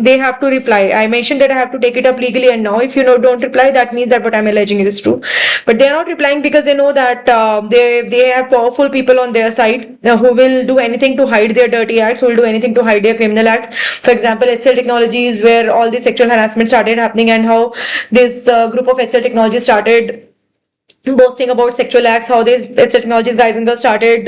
they have to reply. I mentioned that I have to take it up legally, and now if you don't reply, that means that what I'm alleging is true. But they are not replying because they know that they have powerful people on their side who will do anything to hide their dirty acts, who will do anything to hide their criminal acts. For example, HCL Technologies, where all the sexual harassment started happening, and how this group of HCL Technologies started boasting about sexual acts, how these technologies guys and girls started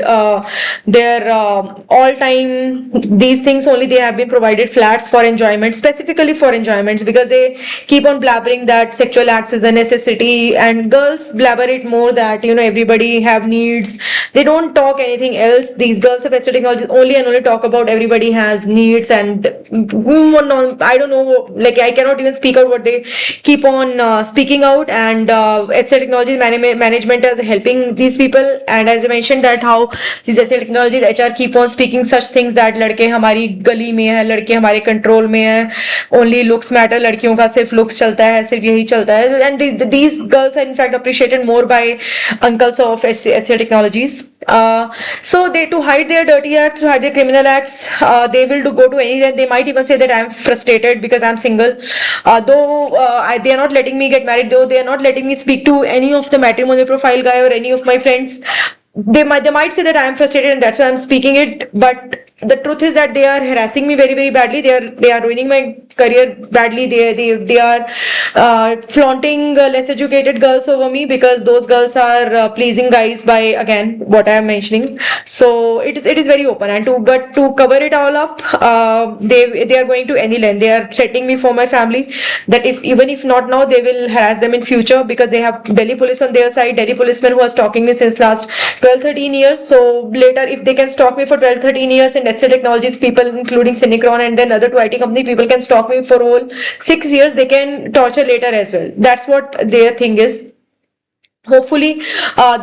their all-time these things only. They have been provided flats for enjoyment, specifically for enjoyments, because they keep on blabbering that sexual acts is a necessity, and girls blabber it more that everybody have needs. They don't talk anything else. These girls of technologies only and only talk about everybody has needs, and I don't know, like I cannot even speak out what they keep on speaking out. And technologies management is helping these people. And as I mentioned that how these technologies HR keep on speaking such things that लड़के हमारी गली में है, लड़के हमारे control में है, only looks matter, लड़कियों का सिर्फ looks चलता है, सिर्फ यही चलता है. And these girls are in fact appreciated more by uncles of HCL Technologies. So they, to hide their dirty acts, to hide their criminal acts, they will go to any length. They might even say that I'm frustrated because I'm single. Though they are not letting me get married, though they are not letting me speak to any of the matrimonial profile guy or any of my friends. They might say that I am frustrated and that's why I'm speaking it. But the truth is that they are harassing me very, very badly. They are ruining my career badly. They are flaunting less educated girls over me, because those girls are pleasing guys by, again, what I am mentioning. So it is very open. And to cover it all up, they are going to any length. They are threatening me for my family, that even if not now, they will harass them in future, because they have Delhi police on their side, Delhi policemen who are stalking me since last 12-13 years. So later, if they can stalk me for 12-13 years, and HCL Technologies people, including Cinecron and then other 2 IT company people, can stalk me for whole 6 years, they can torture later as well. That's what their thing is. Hopefully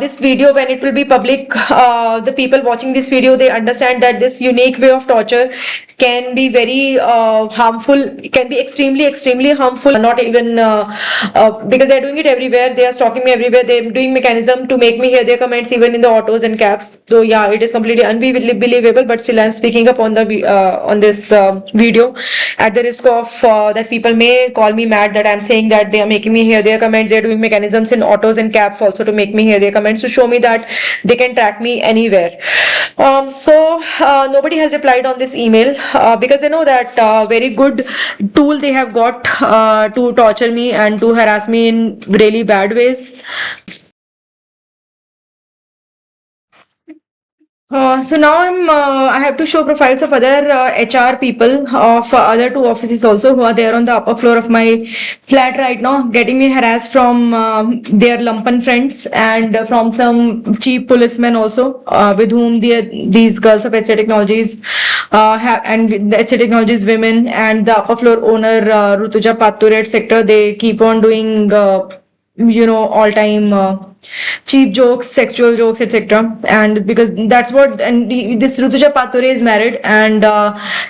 this video, when it will be public, the people watching this video, they understand that this unique way of torture can be very harmful, can be extremely harmful. Not even because they're doing it everywhere. They are stalking me everywhere. They're doing mechanism to make me hear their comments even in the autos and cabs. So yeah, it is completely unbelievable, but still I'm speaking up on the on this video at the risk of that people may call me mad, that I'm saying that they are making me hear their comments. They're doing mechanisms in autos and cabs also to make me hear their comments, to show me that they can track me anywhere. So nobody has replied on this email because they know that very good tool they have got to torture me and to harass me in really bad ways. So now I have to show profiles of other HR people of other 2 offices also, who are there on the upper floor of my flat right now, getting me harassed from their lumpen friends and from some cheap policemen also, with whom these girls of HCL Technologies have, and the HCL Technologies women and the upper floor owner Rutuja Pature, etc. They keep on doing all time cheap jokes, sexual jokes, etc. And because that's what, and this Rutuja Pature is married, and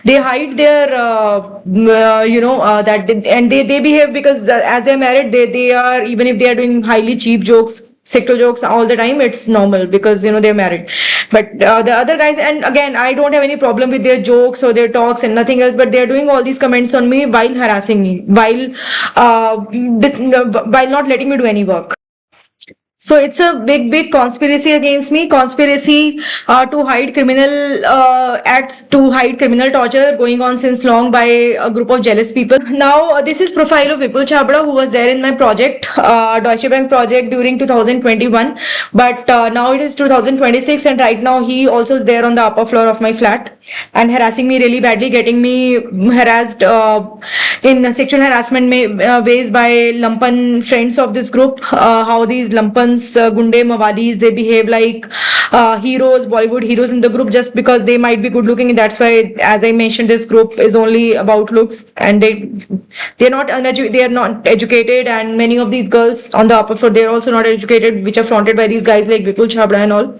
they hide their that they behave, because as they're married, they are, even if they are doing highly cheap jokes, sexual jokes all the time, it's normal, because they're married. But the other guys, and again, I don't have any problem with their jokes or their talks and nothing else, but they're doing all these comments on me while harassing me, while not letting me do any work. So it's a big conspiracy against me, conspiracy to hide criminal acts, to hide criminal torture going on since long by a group of jealous people. Now, this is profile of Vipul Chabra, who was there in my project, Deutsche Bank project during 2021. But now it is 2026, and right now he also is there on the upper floor of my flat and harassing me really badly, getting me harassed in sexual harassment ways by lumpen friends of this group. How these lumpens, gunde mawalis, they behave like heroes, Bollywood heroes in the group, just because they might be good looking. That's why, as I mentioned, this group is only about looks, and they're not they are not educated, and many of these girls on the upper floor, they're also not educated, which are flaunted by these guys like Vipul Chabra and all.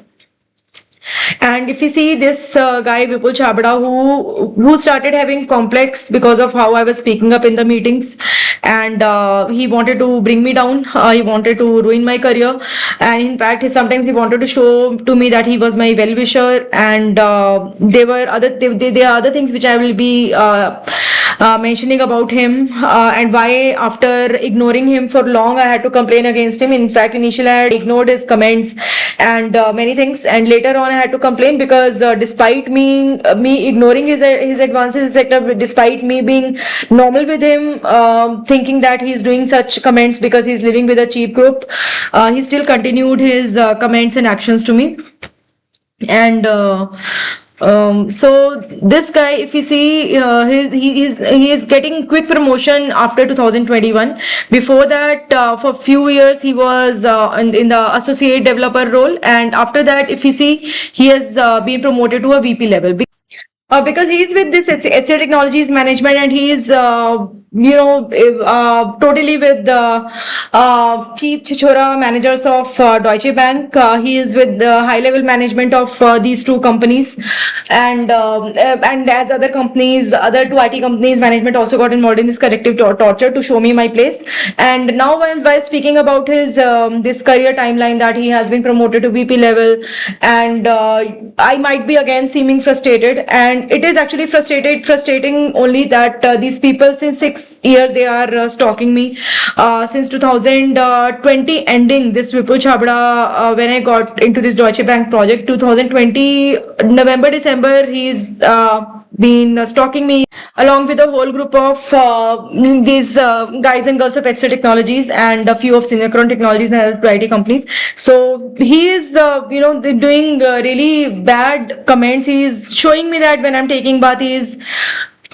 And if you see this guy Vipul Chabra, who started having complex because of how I was speaking up in the meetings, and he wanted to bring me down. He wanted to ruin my career, and in fact, sometimes he wanted to show to me that he was my well-wisher. And there are other things which I will be mentioning about him, and why after ignoring him for long I had to complain against him. In fact, initially I had ignored his comments and many things, and later on I had to complain because despite me ignoring his advances, etc., despite me being normal with him, thinking that he's doing such comments because he's living with a cheap group, he still continued his comments and actions to me. And so this guy, if you see, he is getting quick promotion after 2021. Before that, for few years he was in the associate developer role, and after that, if you see, he has been promoted to a VP level. Because he's with this SL Technologies management, and he's totally with the chief chichora managers of Deutsche Bank. He is with the high level management of these two companies, and as other companies, other two IT companies management also got involved in this corrective torture to show me my place. And now while speaking about his this career timeline, that he has been promoted to VP level, and I might be again seeming frustrated, and it is actually frustrating only that these people since 6 years they are stalking me. Since 2020 ending, this Vipul Chabra, when I got into this Deutsche Bank project, 2020 November December, he's been stalking me along with a whole group of these guys and girls of Excel Technologies and a few of Synchron Technologies and other IT companies. So he is doing really bad comments. He is showing me that when I'm taking bath, he is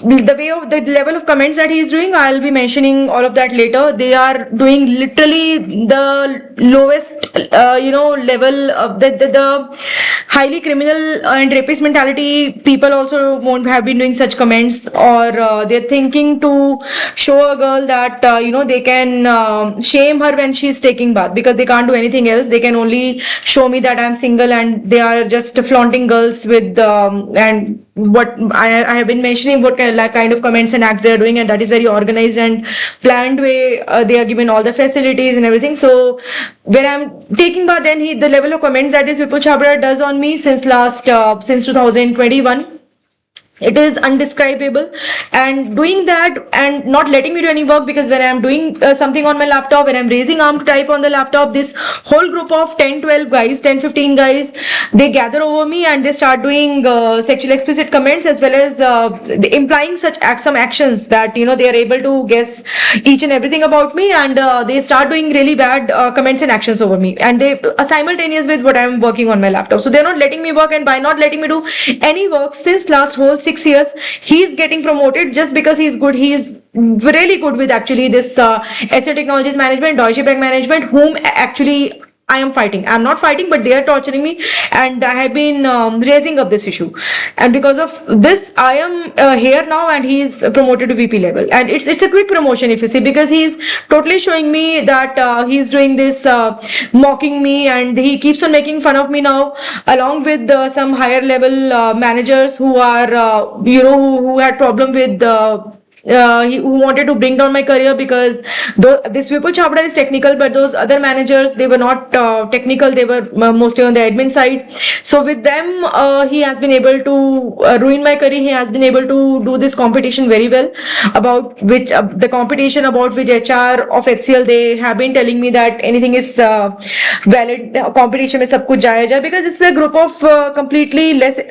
the level of comments that he is doing, I'll be mentioning all of that later. They are doing literally the lowest level of the highly criminal and rapist mentality. People also won't have been doing such comments, or they're thinking to show a girl that they can shame her when she's taking bath, because they can't do anything else. They can only show me that I'm single, and they are just flaunting girls with and what I have been mentioning, what kind of comments and acts they are doing, and that is very organized and planned way. They are given all the facilities and everything. So when I'm taking bath, then the level of comments that is Vipul Chabra does on me since 2021, it is undescribable. And doing that and not letting me do any work, because when I'm doing something on my laptop, when I'm raising arm to type on the laptop, this whole group of 10-12 guys, 10-15 guys, they gather over me and they start doing sexual explicit comments, as well as implying some actions that they are able to guess each and everything about me, and they start doing really bad comments and actions over me, and they simultaneous with what I'm working on my laptop. So they're not letting me work, and by not letting me do any work since last whole 6 years, he's getting promoted just because he's good. He is really good with actually this SL Technologies management, Deutsche Bank management, whom actually I am fighting. I'm not fighting, but they are torturing me, and I have been raising up this issue. And because of this, I am here now, and he is promoted to VP level. And it's a quick promotion, if you see, because he is totally showing me that he is doing this, mocking me, and he keeps on making fun of me now, along with some higher level managers who are, who had problem with. Who wanted to bring down my career, because though this Vipul Chhabra is technical, but those other managers, they were not technical, they were mostly on the admin side. So with them, he has been able to ruin my career. He has been able to do this competition very well, about which the competition about which HR of HCL, they have been telling me that anything is valid, competition mein sab kuch jaya jai, because it's a group of completely less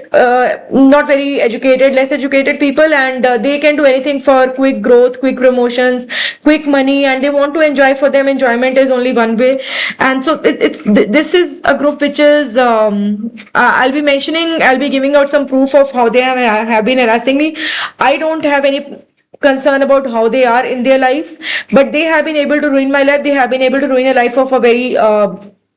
not very educated, less educated people, and they can do anything for quick growth, quick promotions, quick money, and they want to enjoy. For them, enjoyment is only one way. And so this is a group which is I'll be mentioning, I'll be giving out some proof of how they have been harassing me. I don't have any concern about how they are in their lives, but they have been able to ruin my life. They have been able to ruin a life of a very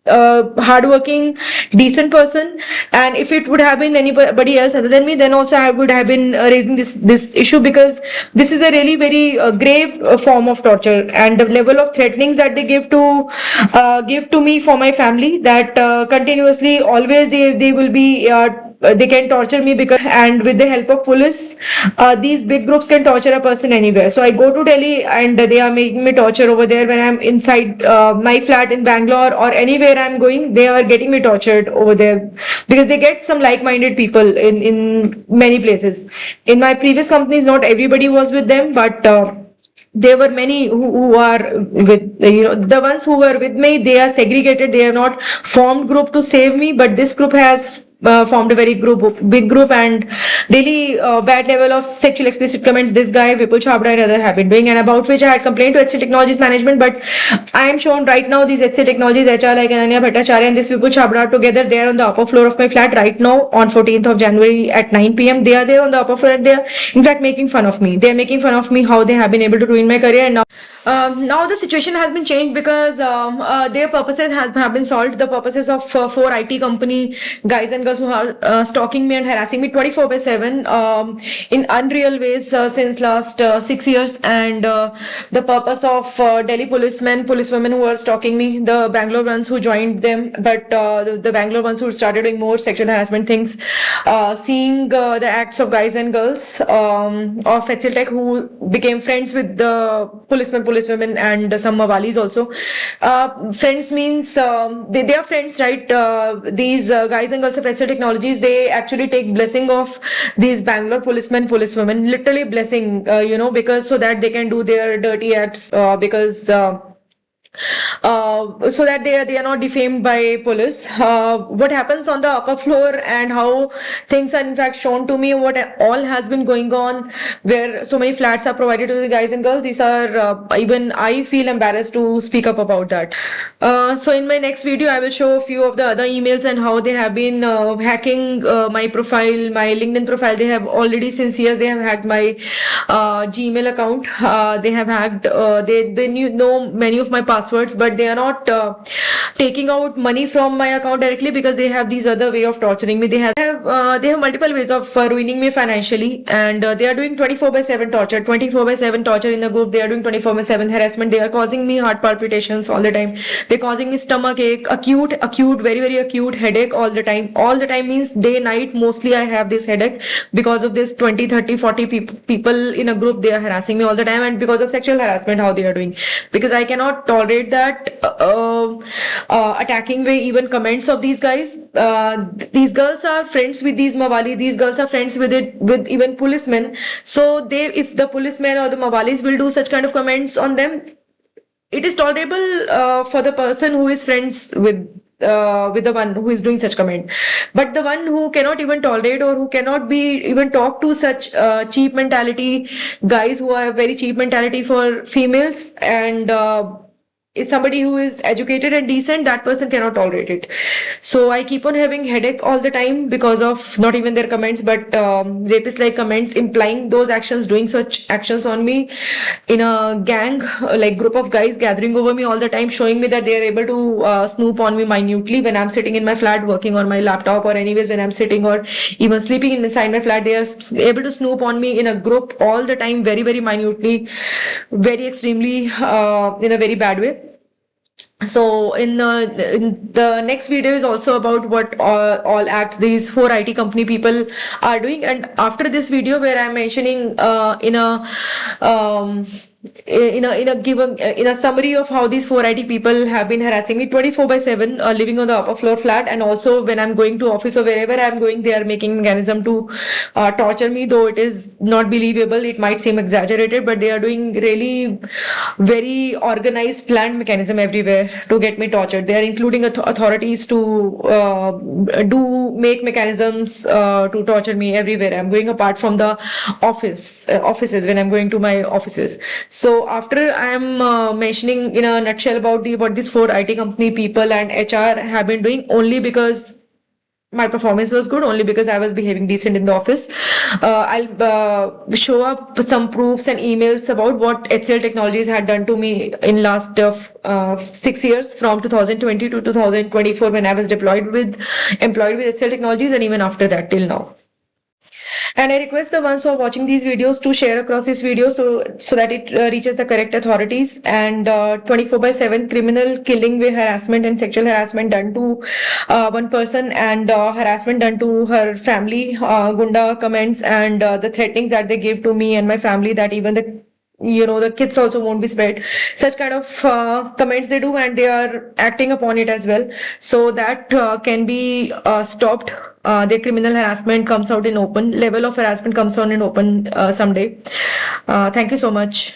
hardworking, decent person. And if it would have been anybody else other than me, then also I would have been raising this issue, because this is a really very grave form of torture, and the level of threatenings that they give to me for my family, that continuously, always they will be they can torture me, because, and with the help of police, these big groups can torture a person anywhere. So I go to Delhi, and they are making me torture over there. When I'm inside my flat in Bangalore or anywhere I'm going, they are getting me tortured over there, because they get some like-minded people in many places. In my previous companies, not everybody was with them, but there were many who are with, the ones who were with me, they are segregated. They are not formed group to save me, but this group has formed a very big group, and really bad level of sexual explicit comments this guy Vipul Chhabra and other have been doing, and about which I had complained to HCL Technologies management. But I am shown right now these HCL Technologies HR like Ananya Bhattacharya and this Vipul Chhabra together. They are on the upper floor of my flat right now on 14th of January at 9 p.m. They are there on the upper floor, and they are in fact making fun of me. They are making fun of me how they have been able to ruin my career. And now the situation has been changed, because their purposes have been solved. The purposes of 4 IT company guys and girls who are stalking me and harassing me 24/7 in unreal ways since last 6 years, and the purpose of Delhi policewomen who are stalking me, the Bangalore ones who joined them, but the Bangalore ones who started doing more sexual harassment things, seeing the acts of guys and girls of HCL Tech who became friends with the policewomen and some Mawalis also. Friends means they are friends, right? These guys and girls of HCL Technologies, they actually take blessing of these Bangalore policewomen, literally blessing, because so that they can do their dirty acts, because so that they are not defamed by police. What happens on the upper floor and how things are in fact shown to me, what all has been going on, where so many flats are provided to the guys and girls, these are even I feel embarrassed to speak up about that. So in my next video I will show a few of the other emails and how they have been hacking my profile, my LinkedIn profile. They have already, since years, they have hacked my Gmail account. They have hacked, they know many of my passwords, but they are not taking out money from my account directly, because they have these other way of torturing me. They have multiple ways of ruining me financially, and they are doing 24/7 torture, 24/7 torture in the group. They are doing 24/7 harassment. They are causing me heart palpitations all the time. They're causing me stomach ache, acute, very, very acute headache all the time. All the time means day, night, mostly I have this headache because of this 20, 30, 40 people in a group. They are harassing me all the time, and because of sexual harassment, how they are doing. Because I cannot tolerate that attacking way, even comments of these guys. These girls are friends with these Mawali. These girls are friends with even policemen. So if the policemen or the Mawalis will do such kind of comments on them, it is tolerable for the person who is friends with the one who is doing such comment. But the one who cannot even tolerate, or who cannot be even talk to such cheap mentality guys, who have very cheap mentality for females, and is somebody who is educated and decent, that person cannot tolerate it. So I keep on having headache all the time because of not even their comments, but rapist like comments implying those actions, doing such actions on me in a gang, like group of guys gathering over me all the time, showing me that they are able to snoop on me minutely when I'm sitting in my flat working on my laptop, or anyways when I'm sitting or even sleeping inside my flat. They are able to snoop on me in a group all the time, very very minutely, very extremely, in a very bad way. So in the next video is also about what all acts these four IT company people are doing. And after this video where I'm mentioning um, in a summary of how these four IT people have been harassing me 24/7, living on the upper floor flat, and also when I'm going to office or wherever I'm going, they are making mechanism to torture me. Though it is not believable, it might seem exaggerated, but they are doing really very organized, planned mechanism everywhere to get me tortured. They are including authorities to do make mechanisms to torture me everywhere I'm going, apart from the offices when I'm going to my offices. So after I'm mentioning in a nutshell about what these four IT company people and HR have been doing, only because my performance was good, only because I was behaving decent in the office, I'll show up some proofs and emails about what HCL Technologies had done to me in last 6 years, from 2020 to 2024, when I was employed with HCL Technologies, and even after that till now. And I request the ones who are watching these videos to share across this video so that it reaches the correct authorities. And 24/7 criminal killing with harassment and sexual harassment done to one person, and harassment done to her family, gunda comments, and the threatenings that they give to me and my family, that even the kids also won't be spread. Such kind of comments they do, and they are acting upon it as well, so that can be stopped. Their criminal harassment comes out in open, level of harassment comes out in open someday. Thank you so much.